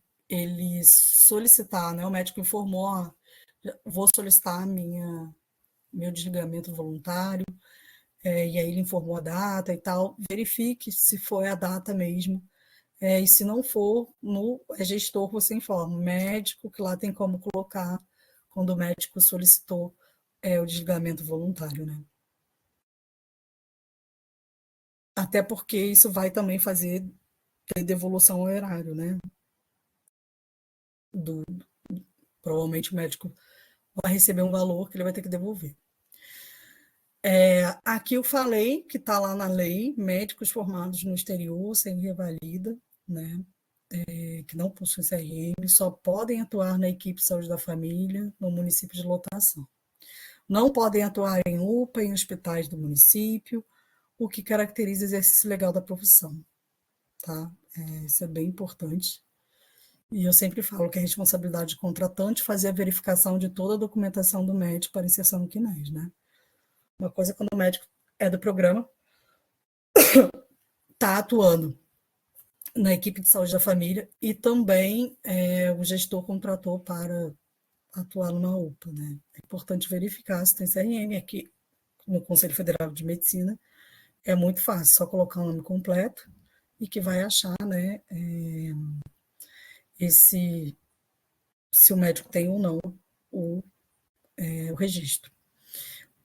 solicitar, né? O médico informou, vou solicitar meu desligamento voluntário, e aí ele informou a data e tal. Verifique se foi a data mesmo. E se não for, no gestor você informa o médico, que lá tem como colocar quando o médico solicitou o desligamento voluntário, né? Até porque isso vai também fazer devolução ao erário, né? Provavelmente o médico vai receber um valor que ele vai ter que devolver. Aqui eu falei que está lá na lei, médicos formados no exterior sem revalida, né? Que não possuem CRM, só podem atuar na equipe de saúde da família no município de lotação. Não podem atuar em UPA, em hospitais do município, o que caracteriza o exercício legal da profissão. Tá? Isso é bem importante. E eu sempre falo que é responsabilidade do contratante fazer a verificação de toda a documentação do médico para inserção no CNES, né? Uma coisa é quando o médico é do programa, está atuando na equipe de saúde da família e também o gestor contratou para atuar numa UPA, né? É importante verificar se tem CRM. Aqui no Conselho Federal de Medicina é muito fácil, só colocar o nome completo e que vai achar, né, se o médico tem ou não o registro.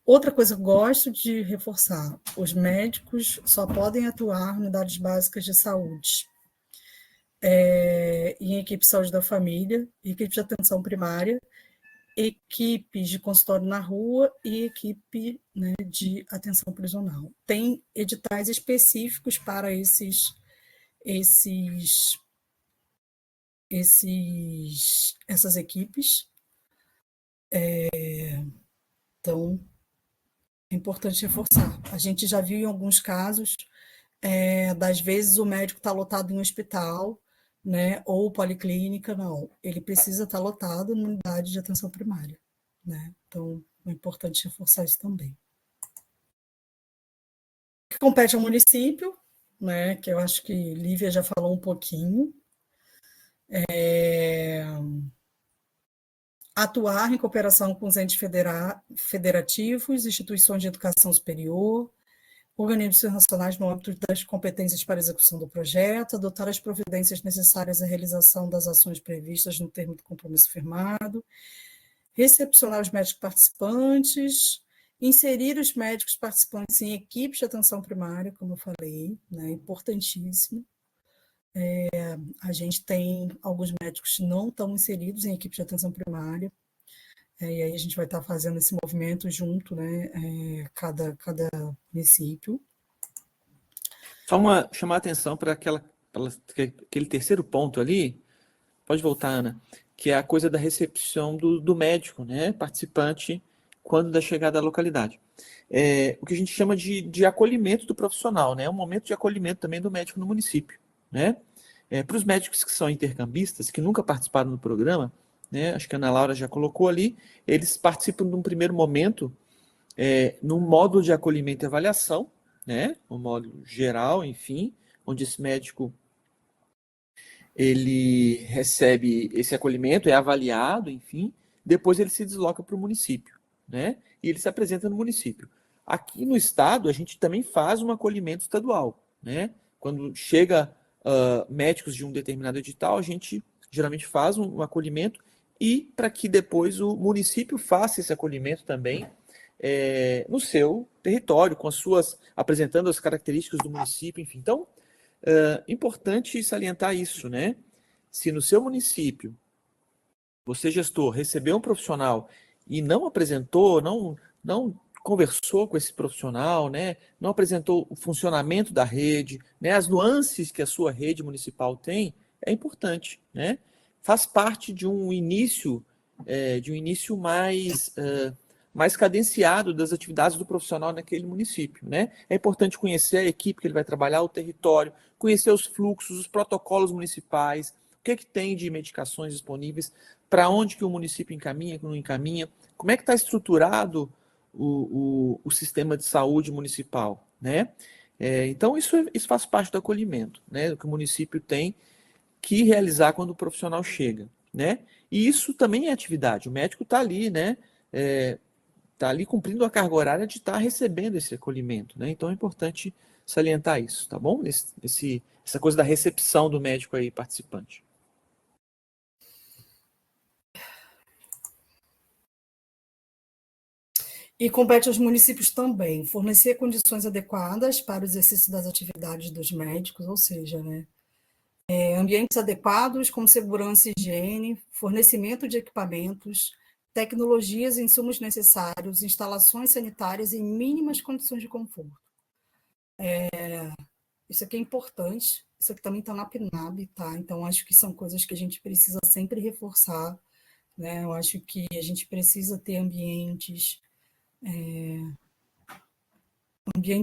Outra coisa que eu gosto de reforçar, os médicos só podem atuar em unidades básicas de saúde, em equipe de saúde da família, equipe de atenção primária, equipes de consultório na rua e equipe, né, de atenção prisional. Tem editais específicos para essas equipes. Então, é importante reforçar. A gente já viu em alguns casos, das vezes o médico está lotado em um hospital, né, ou policlínica, não. Ele precisa estar lotado na unidade de atenção primária, né? Então, é importante reforçar isso também. O que compete ao município, né, que eu acho que Lívia já falou um pouquinho, atuar em cooperação com os entes federativos, instituições de educação superior, organismos internacionais no âmbito das competências para a execução do projeto, adotar as providências necessárias à realização das ações previstas no termo do compromisso firmado, recepcionar os médicos participantes, inserir os médicos participantes em equipes de atenção primária, como eu falei, né, importantíssimo. A gente tem alguns médicos que não estão inseridos em equipe de atenção primária, e aí a gente vai estar fazendo esse movimento junto, né, cada município. Só chamar a atenção para aquele terceiro ponto ali, pode voltar, Ana, que é a coisa da recepção do médico, né, participante, quando da chegada à localidade. O que a gente chama de acolhimento do profissional, né, um momento de acolhimento também do médico no município, né. Para os médicos que são intercambistas, que nunca participaram do programa, né, acho que a Ana Laura já colocou ali, eles participam num primeiro momento, num módulo de acolhimento e avaliação, né, um módulo geral, enfim, onde esse médico ele recebe esse acolhimento, é avaliado, enfim, depois ele se desloca para o município, né, e ele se apresenta no município. Aqui no estado, a gente também faz um acolhimento estadual, né, quando chega médicos de um determinado edital, a gente geralmente faz um acolhimento e para que depois o município faça esse acolhimento também no seu território, apresentando as características do município, enfim. Então, importante salientar isso, né? Se no seu município você, gestor, recebeu um profissional e não apresentou, não conversou com esse profissional, né? Não apresentou o funcionamento da rede, né? As nuances que a sua rede municipal tem, é importante, né? Faz parte de um início de um início mais cadenciado das atividades do profissional naquele município, né? É importante conhecer a equipe que ele vai trabalhar, o território, conhecer os fluxos, os protocolos municipais, o que é que tem de medicações disponíveis, para onde que o município encaminha, que não encaminha, como é que está estruturado o sistema de saúde municipal, né? Então, isso faz parte do acolhimento, né? Do que o município tem que realizar quando o profissional chega, né? E isso também é atividade. O médico está ali, né? Está ali cumprindo a carga horária de estar recebendo esse acolhimento, né? Então é importante salientar isso, tá bom? Essa coisa da recepção do médico aí participante. E compete aos municípios também fornecer condições adequadas para o exercício das atividades dos médicos, ou seja, né, ambientes adequados com segurança e higiene, fornecimento de equipamentos, tecnologias e insumos necessários, instalações sanitárias em mínimas condições de conforto. Isso aqui é importante, isso aqui também está na PNAB, tá? Então, acho que são coisas que a gente precisa sempre reforçar, né? Eu acho que a gente precisa ter ambientes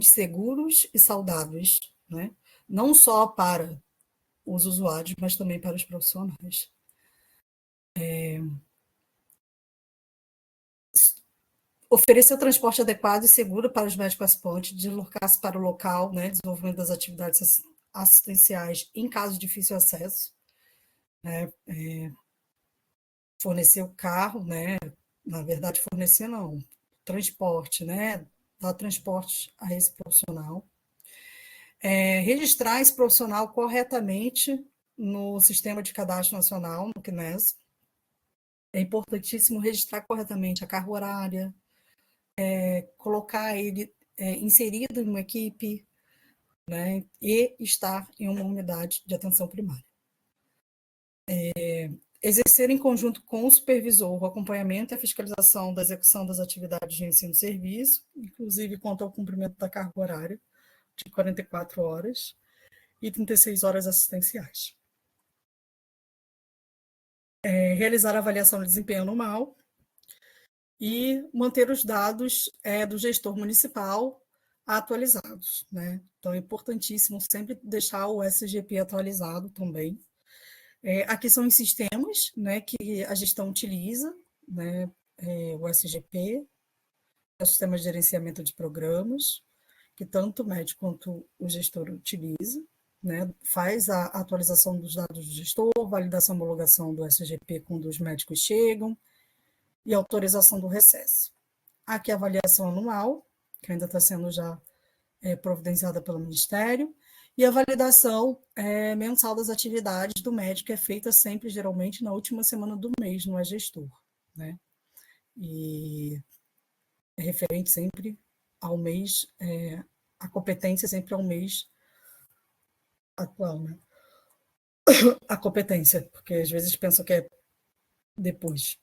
seguros e saudáveis, né? Não só para os usuários, mas também para os profissionais. Oferecer o transporte adequado e seguro para os médicos participantes, deslocar-se para o local, né? Desenvolvimento das atividades assistenciais em caso de difícil acesso, né? Fornecer o carro, né? Na verdade, fornecer não, transporte, né? Dar transporte a esse profissional. Registrar esse profissional corretamente no Sistema de Cadastro Nacional, no CNES. É importantíssimo registrar corretamente a carga horária, colocar ele inserido em uma equipe, né, e estar em uma unidade de atenção primária. Exercer em conjunto com o supervisor o acompanhamento e a fiscalização da execução das atividades de ensino e serviço, inclusive quanto ao cumprimento da carga horária de 44 horas e 36 horas assistenciais. Realizar a avaliação de desempenho anual e manter os dados do gestor municipal atualizados, né? Então, é importantíssimo sempre deixar o SGP atualizado também. Aqui são os sistemas, né, que a gestão utiliza, né? O SGP, é o Sistema de Gerenciamento de Programas, que tanto o médico quanto o gestor utiliza, né? Faz a atualização dos dados do gestor, validação e homologação do SGP quando os médicos chegam e autorização do recesso. Aqui a avaliação anual, que ainda está sendo já providenciada pelo Ministério, e a validação mensal das atividades do médico é feita sempre, geralmente, na última semana do mês, não é gestor, né? E é referente sempre ao mês, a competência sempre ao mês atual, né? A competência, porque às vezes pensam que é depois.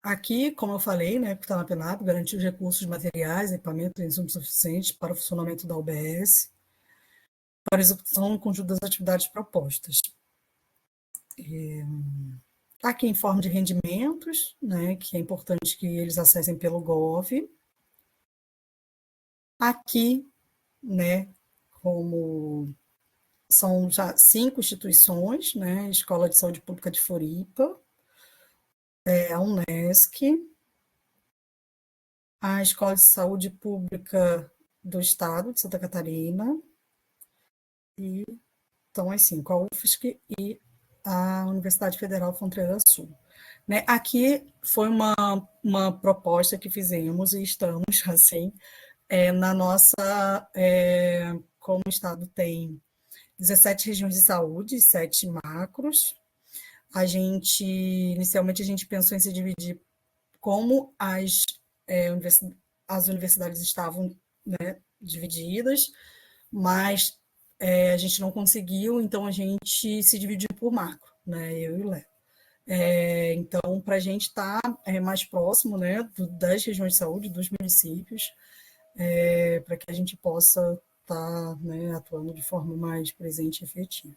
Aqui, como eu falei, né, que está na PNAP, garantir os recursos materiais, equipamentos e insumos suficientes para o funcionamento da UBS, para a execução conjunto das atividades propostas. Aqui, informe de rendimentos, né, que é importante que eles acessem pelo GOV. Aqui, né, como são já 5 instituições, né, Escola de Saúde Pública de Floripa, a Unesc, a Escola de Saúde Pública do Estado de Santa Catarina, e então, as 5, a UFSC e a Universidade Federal Fronteira Sul. Né? Aqui foi uma proposta que fizemos e estamos, assim, na nossa, como o Estado tem 17 regiões de saúde, 7 macros, inicialmente a gente pensou em se dividir como as universidades estavam, né, divididas, mas a gente não conseguiu, então a gente se dividiu por macro, né, eu e o Léo. Então, para a gente estar mais próximo, né, das regiões de saúde, dos municípios, para que a gente possa estar, né, atuando de forma mais presente e efetiva.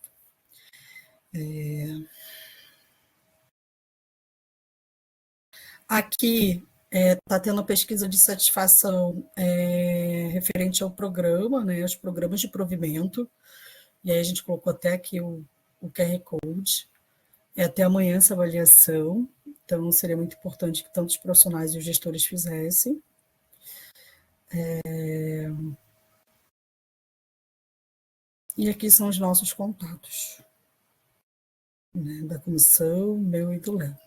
Aqui está tendo pesquisa de satisfação referente ao programa, né, os programas de provimento, e aí a gente colocou até aqui o QR Code. É até amanhã essa avaliação, então seria muito importante que tanto os profissionais e os gestores fizessem. E aqui são os nossos contatos, né, da comissão, meu e do Léo.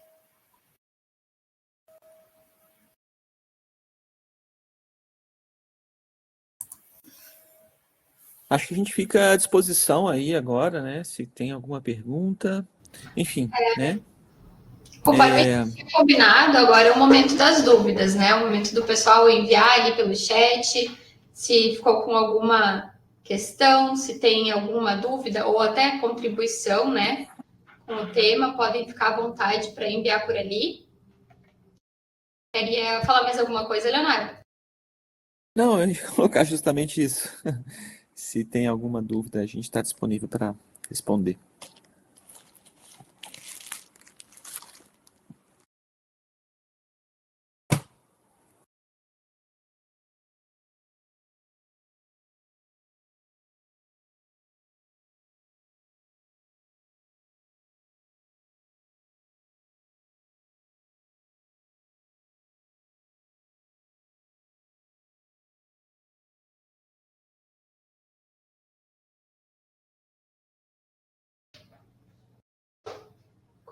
Acho que a gente fica à disposição aí agora, né? Se tem alguma pergunta, enfim, né? Conforme a gente tinha combinado, agora é o momento das dúvidas, né? O momento do pessoal enviar ali pelo chat, se ficou com alguma questão, se tem alguma dúvida ou até contribuição, né? Com o tema, podem ficar à vontade para enviar por ali. Queria falar mais alguma coisa, Leonardo? Não, eu ia colocar justamente isso. Se tem alguma dúvida, a gente está disponível para responder.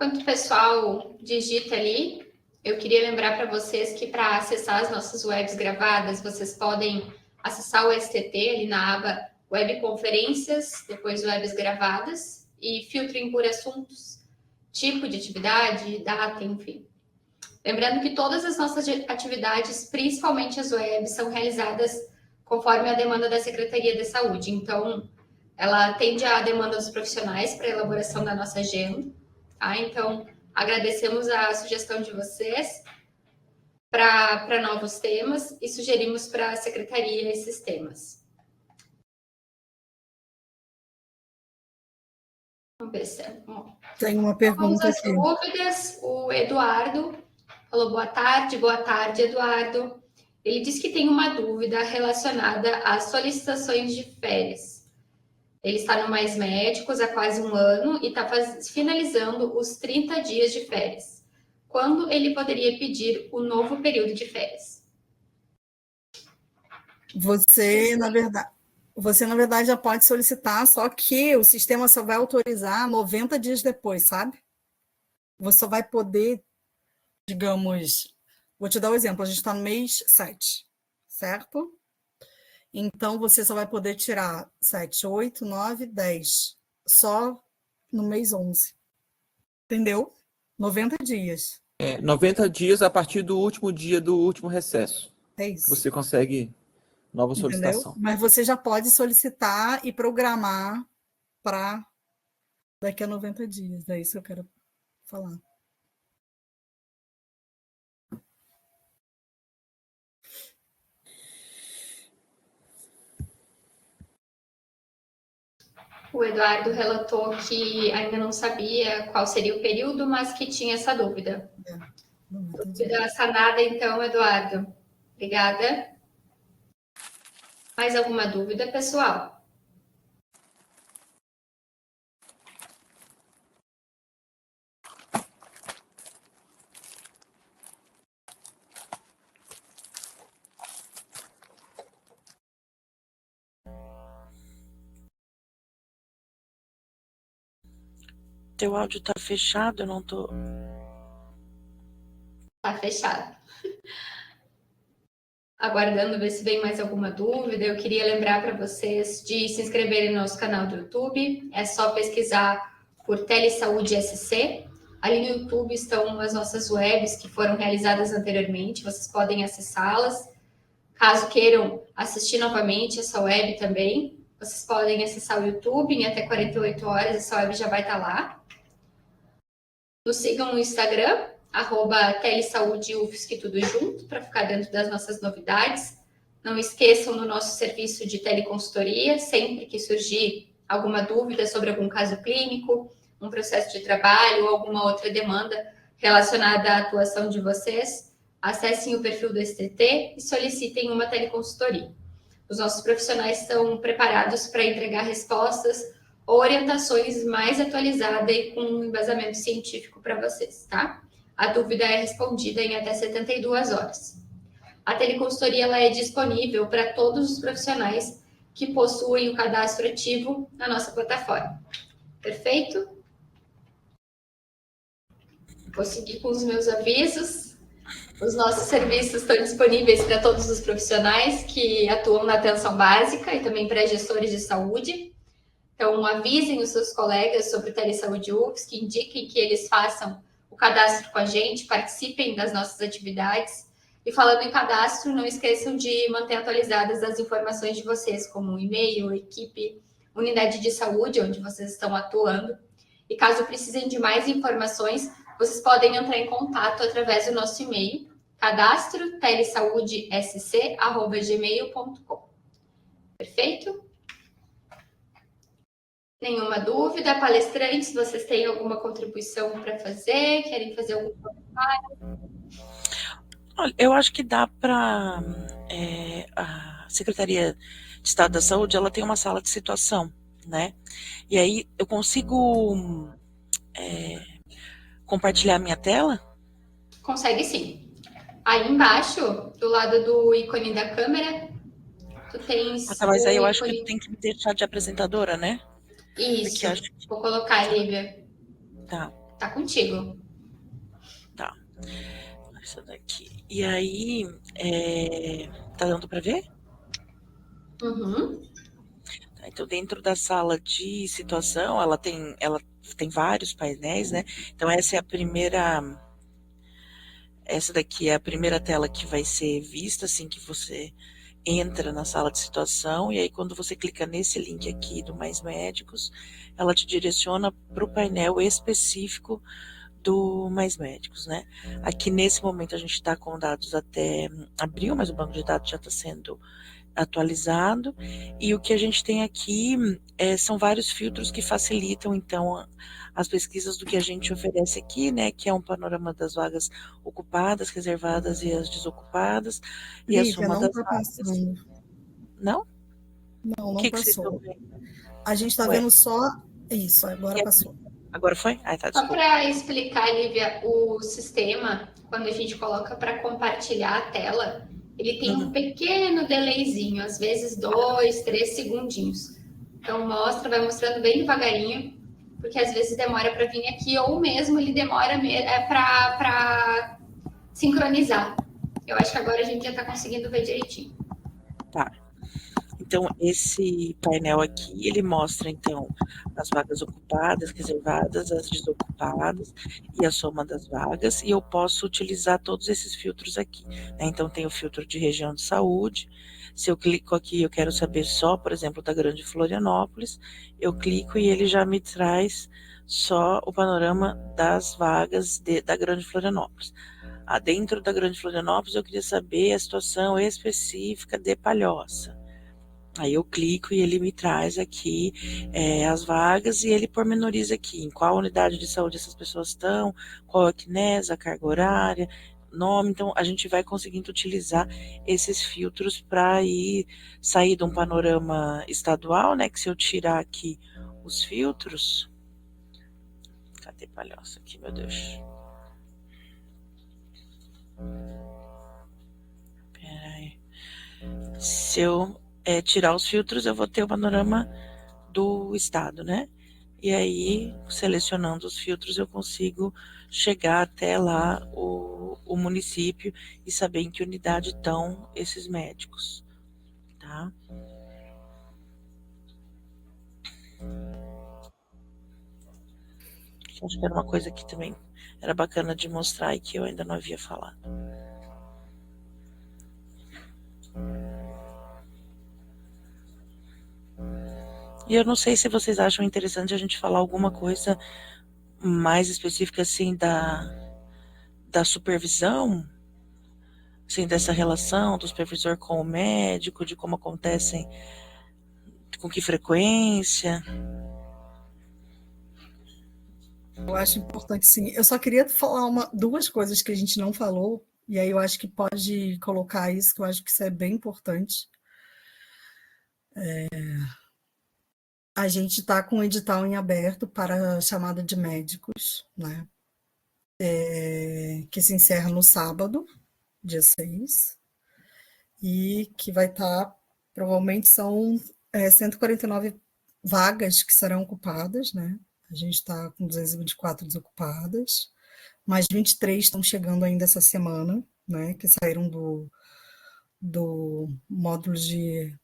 Enquanto o pessoal digita ali, eu queria lembrar para vocês que para acessar as nossas webs gravadas, vocês podem acessar o STT ali na aba Web Conferências, depois Webs Gravadas, e filtrem por assuntos, tipo de atividade, data, enfim. Lembrando que todas as nossas atividades, principalmente as webs, são realizadas conforme a demanda da Secretaria de Saúde. Então, ela atende à demanda dos profissionais para a elaboração da nossa agenda. Tá? Então, agradecemos a sugestão de vocês para novos temas e sugerimos para a Secretaria esses temas. Vamos ver se Tem uma pergunta às aqui. Dúvidas. O Eduardo falou boa tarde, Eduardo. Ele disse que tem uma dúvida relacionada às solicitações de férias. Ele está no Mais Médicos há quase um ano e está finalizando os 30 dias de férias. Quando ele poderia pedir o novo período de férias? Você, na verdade, já pode solicitar, só que o sistema só vai autorizar 90 dias depois, sabe? Você só vai poder, digamos, vou te dar um exemplo, a gente está no mês 7, certo? Então, você só vai poder tirar 7, 8, 9, 10, só no mês 11. Entendeu? 90 dias. 90 dias a partir do último dia do último recesso. É isso. Você consegue nova Entendeu? solicitação. Mas você já pode solicitar e programar para daqui a 90 dias. É isso que eu quero falar. O Eduardo relatou que ainda não sabia qual seria o período, mas que tinha essa dúvida. Dúvida sanada, então, Eduardo. Obrigada. Mais alguma dúvida, pessoal? Teu áudio tá fechado, eu não tô... Tá fechado. Aguardando ver se vem mais alguma dúvida, eu queria lembrar para vocês de se inscreverem no nosso canal do YouTube. É só pesquisar por Telesaúde SC. Ali no YouTube estão as nossas webs que foram realizadas anteriormente, vocês podem acessá-las. Caso queiram assistir novamente essa web também, vocês podem acessar o YouTube em até 48 horas, essa web já vai estar lá. Nos sigam no Instagram, @telesaudeufsc, tudo junto, para ficar dentro das nossas novidades. Não esqueçam do nosso serviço de teleconsultoria, sempre que surgir alguma dúvida sobre algum caso clínico, um processo de trabalho ou alguma outra demanda relacionada à atuação de vocês, acessem o perfil do STT e solicitem uma teleconsultoria. Os nossos profissionais estão preparados para entregar respostas ou orientações mais atualizadas e com um embasamento científico para vocês, tá? A dúvida é respondida em até 72 horas. A teleconsultoria ela é disponível para todos os profissionais que possuem o cadastro ativo na nossa plataforma. Perfeito? Vou seguir com os meus avisos. Os nossos serviços estão disponíveis para todos os profissionais que atuam na atenção básica e também para gestores de saúde. Então, avisem os seus colegas sobre o Telesaúde UFSC, que indiquem que eles façam o cadastro com a gente, participem das nossas atividades. E falando em cadastro, não esqueçam de manter atualizadas as informações de vocês, como e-mail, equipe, unidade de saúde, onde vocês estão atuando. E caso precisem de mais informações, vocês podem entrar em contato através do nosso e-mail, cadastro-telesaudesc@gmail.com. Perfeito? Nenhuma dúvida? Palestrantes, vocês têm alguma contribuição para fazer? Querem fazer algum comentário? Olha, eu acho que dá para... a Secretaria de Estado da Saúde, ela tem uma sala de situação, né? E aí eu consigo compartilhar a minha tela? Consegue sim. Aí embaixo, do lado do ícone da câmera, tu tens tá, mas aí eu acho ícone... que tem que me deixar de apresentadora, né? Isso, acho que... vou colocar, Lívia. Tá. Tá contigo. Tá. Essa daqui. E aí, tá dando para ver? Uhum. Tá, então, dentro da sala de situação, ela tem vários painéis, né? Então, essa daqui é a primeira tela que vai ser vista assim que você entra na sala de situação, e aí quando você clica nesse link aqui do Mais Médicos, ela te direciona para o painel específico do Mais Médicos, né? Aqui nesse momento a gente está com dados até abril, mas o banco de dados já está sendo atualizado, e o que a gente tem aqui são vários filtros que facilitam então as pesquisas do que a gente oferece aqui, né, que é um panorama das vagas ocupadas, reservadas e as desocupadas, e Lívia, a soma não das está vagas. passando. Não? Não, Que passou. vocês estão vendo? A gente está vendo só isso, agora passou. Agora foi? Ah, tá, Só desculpa. para explicar, Lívia, o sistema, quando a gente coloca para compartilhar a tela, ele tem um pequeno delayzinho, às vezes 2, 3 segundinhos. Então vai mostrando bem devagarinho, porque às vezes demora para vir aqui, ou mesmo ele demora para sincronizar. Eu acho que agora a gente já está conseguindo ver direitinho. Tá. Então, esse painel aqui, ele mostra, então, as vagas ocupadas, reservadas, as desocupadas e a soma das vagas, e eu posso utilizar todos esses filtros aqui, né? Então, tem o filtro de região de saúde. Se eu clico aqui, eu quero saber só, por exemplo, da Grande Florianópolis, eu clico e ele já me traz só o panorama das vagas da Grande Florianópolis. Dentro da Grande Florianópolis, eu queria saber a situação específica de Palhoça. Aí eu clico e ele me traz aqui as vagas, e ele pormenoriza aqui em qual unidade de saúde essas pessoas estão, qual a CNES, a carga horária, nome. Então a gente vai conseguindo utilizar esses filtros para sair de um panorama estadual, né? Que se eu tirar aqui os filtros... Cadê Palhoça aqui, meu Deus? Peraí. Se eu tirar os filtros, eu vou ter o panorama do estado, né? E aí, selecionando os filtros, eu consigo chegar até lá o município e saber em que unidade estão esses médicos, tá? Acho que era uma coisa que também era bacana de mostrar e que eu ainda não havia falado. E eu não sei se vocês acham interessante a gente falar alguma coisa mais específica, assim, da supervisão, assim, dessa relação do supervisor com o médico, de como acontecem, com que frequência. Eu acho importante, sim. Eu só queria falar duas coisas que a gente não falou, e aí eu acho que pode colocar isso, que eu acho que isso é bem importante. A gente está com o edital em aberto para a chamada de médicos, né? Que se encerra no sábado, dia 6, e que vai estar, provavelmente são 149 vagas que serão ocupadas, né? A gente está com 224 desocupadas, mais 23 estão chegando ainda essa semana, né? Que saíram do módulo de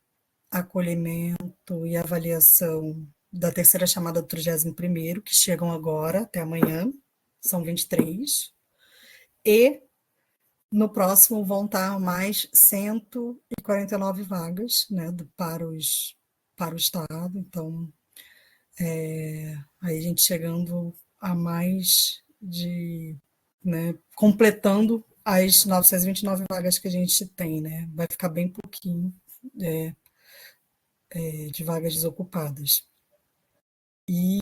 acolhimento e avaliação da terceira chamada do 31º, que chegam agora, até amanhã, são 23. E no próximo vão estar mais 149 vagas, né, para o Estado. Então, aí a gente chegando a mais de, né, completando as 929 vagas que a gente tem, né? Vai ficar bem pouquinho de vagas desocupadas. E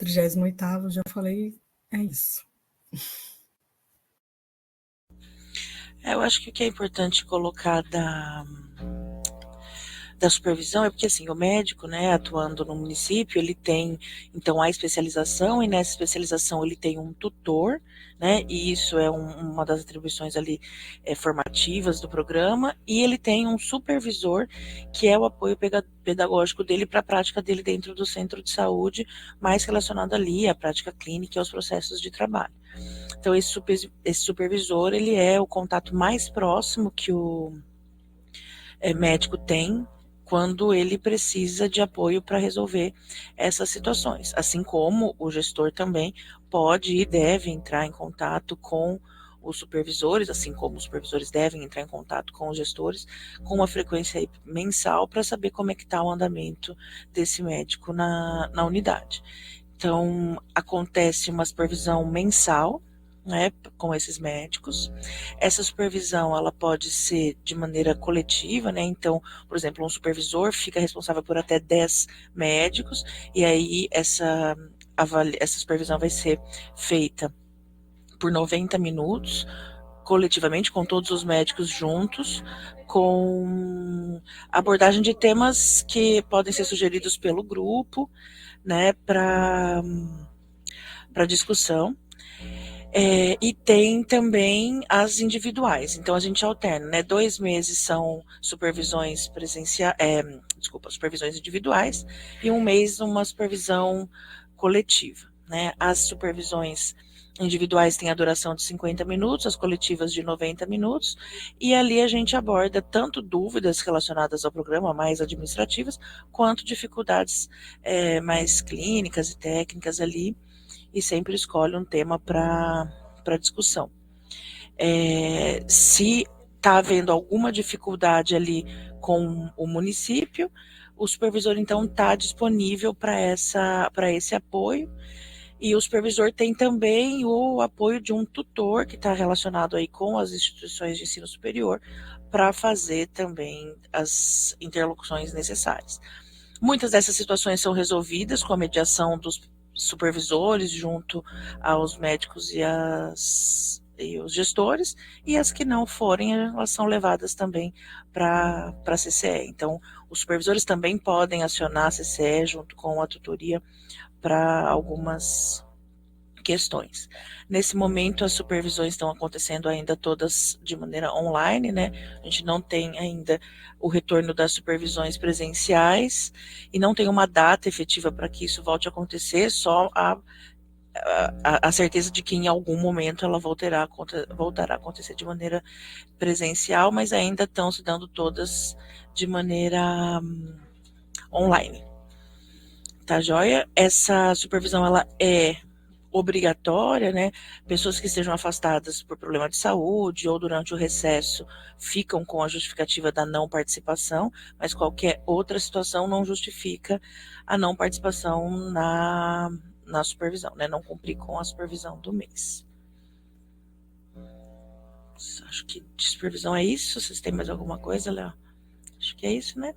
38º, já falei, é isso. Eu acho que o que é importante colocar da supervisão é porque, assim, o médico, né, atuando no município, ele tem, então, a especialização, e nessa especialização ele tem um tutor, né, e isso é uma das atribuições ali formativas do programa, e ele tem um supervisor, que é o apoio pedagógico dele para a prática dele dentro do centro de saúde, mais relacionado ali à prática clínica e aos processos de trabalho. Então, esse supervisor, ele é o contato mais próximo que o médico tem quando ele precisa de apoio para resolver essas situações. Assim como o gestor também pode e deve entrar em contato com os supervisores, assim como os supervisores devem entrar em contato com os gestores, com uma frequência mensal para saber como é que está o andamento desse médico na unidade. Então, acontece uma supervisão mensal, né, com esses médicos. Essa supervisão, ela pode ser de maneira coletiva, né, então, por exemplo, um supervisor fica responsável por até 10 médicos, e aí essa supervisão vai ser feita por 90 minutos, coletivamente, com todos os médicos juntos, com abordagem de temas que podem ser sugeridos pelo grupo, né, para discussão. E tem também as individuais. Então a gente alterna, né? 2 meses são supervisões supervisões individuais, e 1 mês uma supervisão coletiva, né? As supervisões individuais têm a duração de 50 minutos, as coletivas de 90 minutos, e ali a gente aborda tanto dúvidas relacionadas ao programa, mais administrativas, quanto dificuldades mais clínicas e técnicas ali, e sempre escolhe um tema para discussão. Se está havendo alguma dificuldade ali com o município, o supervisor então está disponível para esse apoio, e o supervisor tem também o apoio de um tutor que está relacionado aí com as instituições de ensino superior para fazer também as interlocuções necessárias. Muitas dessas situações são resolvidas com a mediação dos supervisores junto aos médicos e os gestores, e as que não forem, elas são levadas também para a CCE. Então, os supervisores também podem acionar a CCE junto com a tutoria para algumas questões. Nesse momento, as supervisões estão acontecendo ainda todas de maneira online, né? A gente não tem ainda o retorno das supervisões presenciais e não tem uma data efetiva para que isso volte a acontecer, só a certeza de que em algum momento ela voltará a acontecer de maneira presencial, mas ainda estão se dando todas de maneira online. Tá joia? Essa supervisão, ela é obrigatória, né? Pessoas que estejam afastadas por problema de saúde ou durante o recesso ficam com a justificativa da não participação, mas qualquer outra situação não justifica a não participação na supervisão, né? Não cumprir com a supervisão do mês. Acho que de supervisão é isso. Vocês têm mais alguma coisa, Léo? Acho que é isso, né?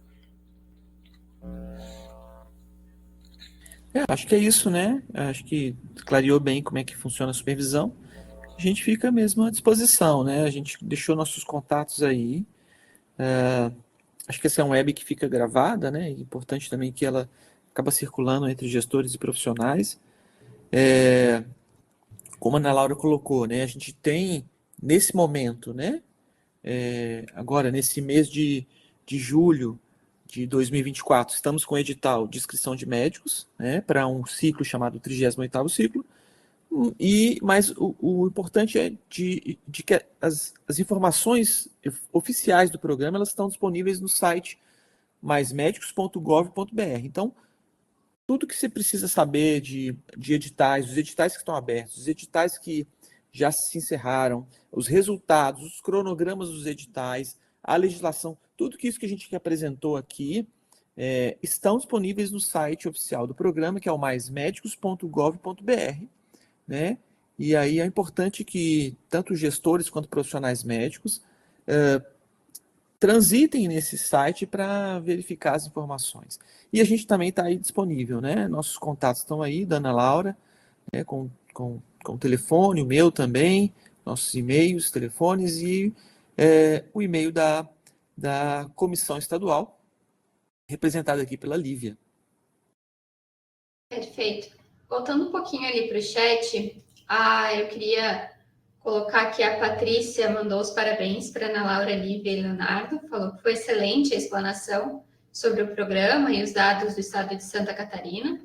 Acho que é isso, né? Acho que clareou bem como é que funciona a supervisão. A gente fica mesmo à disposição, né? A gente deixou nossos contatos aí. Acho que essa é uma web que fica gravada, né? É importante também que ela acaba circulando entre gestores e profissionais. Como a Ana Laura colocou, né? A gente tem, nesse momento, né? Agora, nesse mês de julho de 2024, estamos com o edital de inscrição de médicos, né? Para um ciclo chamado 38º ciclo. Mas o importante é de que as informações oficiais do programa elas estão disponíveis no site maismedicos.gov.br. Então, tudo que você precisa saber de editais, os editais que estão abertos, os editais que já se encerraram, os resultados, os cronogramas dos editais, a legislação, tudo que isso que a gente apresentou aqui estão disponíveis no site oficial do programa, que é o maismedicos.gov.br, né? E aí é importante que tanto gestores quanto profissionais médicos transitem nesse site para verificar as informações. E a gente também está aí disponível, né? Nossos contatos estão aí, da Ana Laura, né? Com o telefone, o meu também, nossos e-mails, telefones e o e-mail da comissão estadual, representada aqui pela Lívia. Perfeito. Voltando um pouquinho ali para o chat, eu queria colocar que a Patrícia mandou os parabéns para Ana Laura, Lívia e Leonardo, falou que foi excelente a explanação sobre o programa e os dados do estado de Santa Catarina.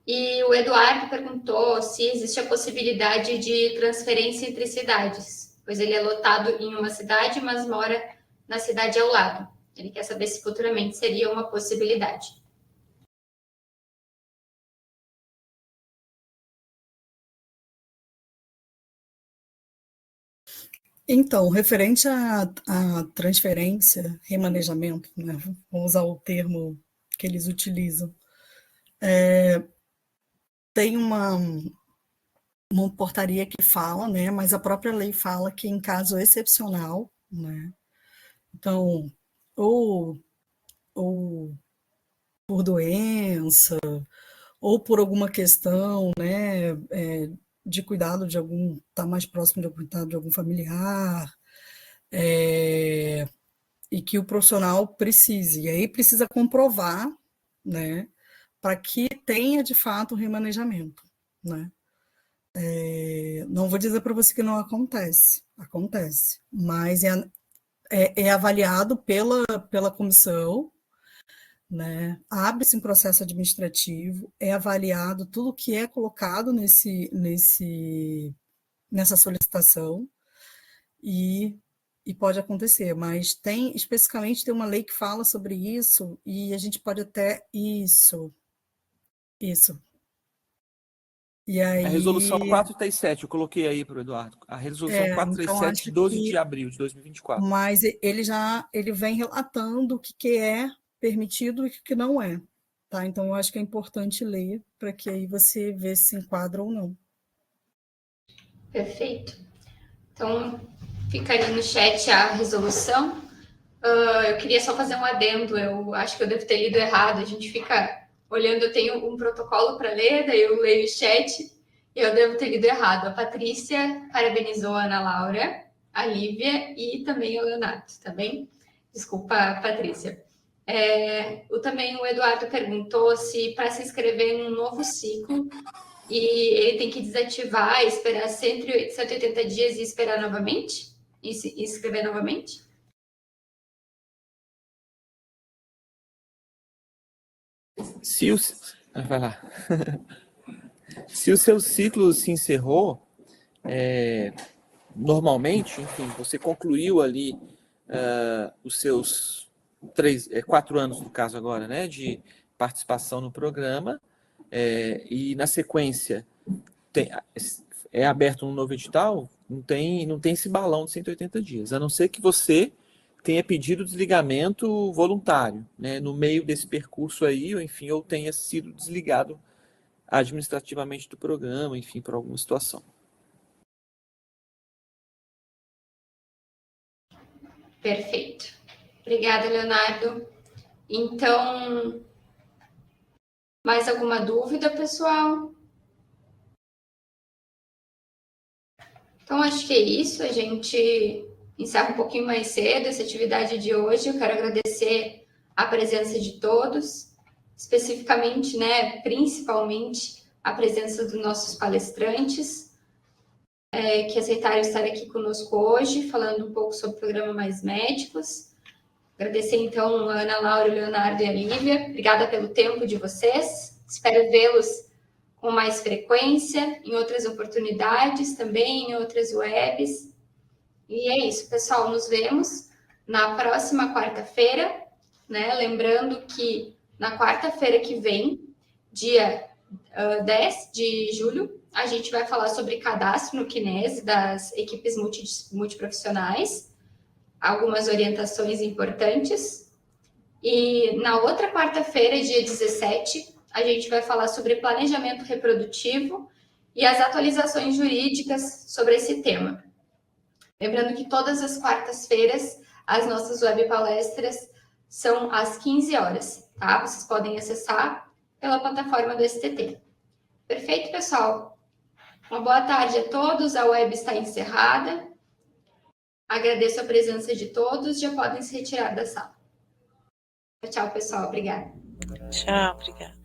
E o Eduardo perguntou se existe a possibilidade de transferência entre cidades, pois ele é lotado em uma cidade, mas mora na cidade ao lado. Ele quer saber se futuramente seria uma possibilidade. Então, referente à transferência, remanejamento, né? Vou usar o termo que eles utilizam. Tem uma portaria que fala, né? Mas a própria lei fala que em caso excepcional, né? Então, ou por doença, ou por alguma questão, né? De cuidado de algum, estar mais próximo de algum cuidado de algum familiar, e que o profissional precise. E aí precisa comprovar, né, para que tenha de fato o remanejamento, né? Não vou dizer para você que não acontece, acontece, mas é avaliado pela comissão, né? Abre-se um processo administrativo, é avaliado tudo que é colocado nessa solicitação e pode acontecer, mas especificamente tem uma lei que fala sobre isso e a gente pode até isso. E A resolução aí, 437, eu coloquei aí para o Eduardo. A resolução então 437 de acho 12 de que, abril de 2024. mas ele vem relatando o que é permitido e o que não é, tá? Então eu acho que é importante ler para que aí você vê se enquadra ou não. Perfeito. Então, fica ali no chat a resolução. Eu queria só fazer um adendo, eu acho que eu devo ter lido errado. A gente fica olhando, eu tenho um protocolo para ler, daí eu leio o chat e eu devo ter lido errado. A Patrícia parabenizou a Ana Laura, a Lívia e também o Leonardo, tá bem? Desculpa, Patrícia. Também o Eduardo perguntou se para se inscrever em um novo ciclo e ele tem que desativar, esperar 180 dias e esperar novamente? E se inscrever novamente? Se o, vai lá. Se o seu ciclo se encerrou, normalmente, enfim, você concluiu ali os seus 4 anos, no caso agora, né, de participação no programa, e na sequência tem, é aberto um novo edital, não tem esse balão de 180 dias, a não ser que você tenha pedido desligamento voluntário, né, no meio desse percurso aí, ou enfim, ou tenha sido desligado administrativamente do programa, enfim, por alguma situação. Perfeito. Obrigada, Leonardo. Então, Mais alguma dúvida, pessoal? Então, acho que é isso. A gente encerra um pouquinho mais cedo essa atividade de hoje. Eu quero agradecer a presença de todos, especificamente, né, principalmente a presença dos nossos palestrantes, que aceitaram estar aqui conosco hoje, falando um pouco sobre o programa Mais Médicos. Agradecer, então, a Ana Laura, o Leonardo e a Lívia. Obrigada pelo tempo de vocês. Espero vê-los com mais frequência, em outras oportunidades também, em outras webs. E é isso, pessoal. Nos vemos na próxima quarta-feira, né? Lembrando que na quarta-feira que vem, dia 10 de julho, a gente vai falar sobre cadastro no Kinese das equipes multiprofissionais, algumas orientações importantes. E na outra quarta-feira, dia 17, a gente vai falar sobre planejamento reprodutivo e as atualizações jurídicas sobre esse tema. Lembrando que todas as quartas-feiras as nossas web palestras são às 15 horas, tá? Vocês podem acessar pela plataforma do STT. Perfeito, pessoal? Uma boa tarde a todos. A web está encerrada. Agradeço a presença de todos. Já podem se retirar da sala. Tchau, pessoal. Obrigada. Tchau, obrigada.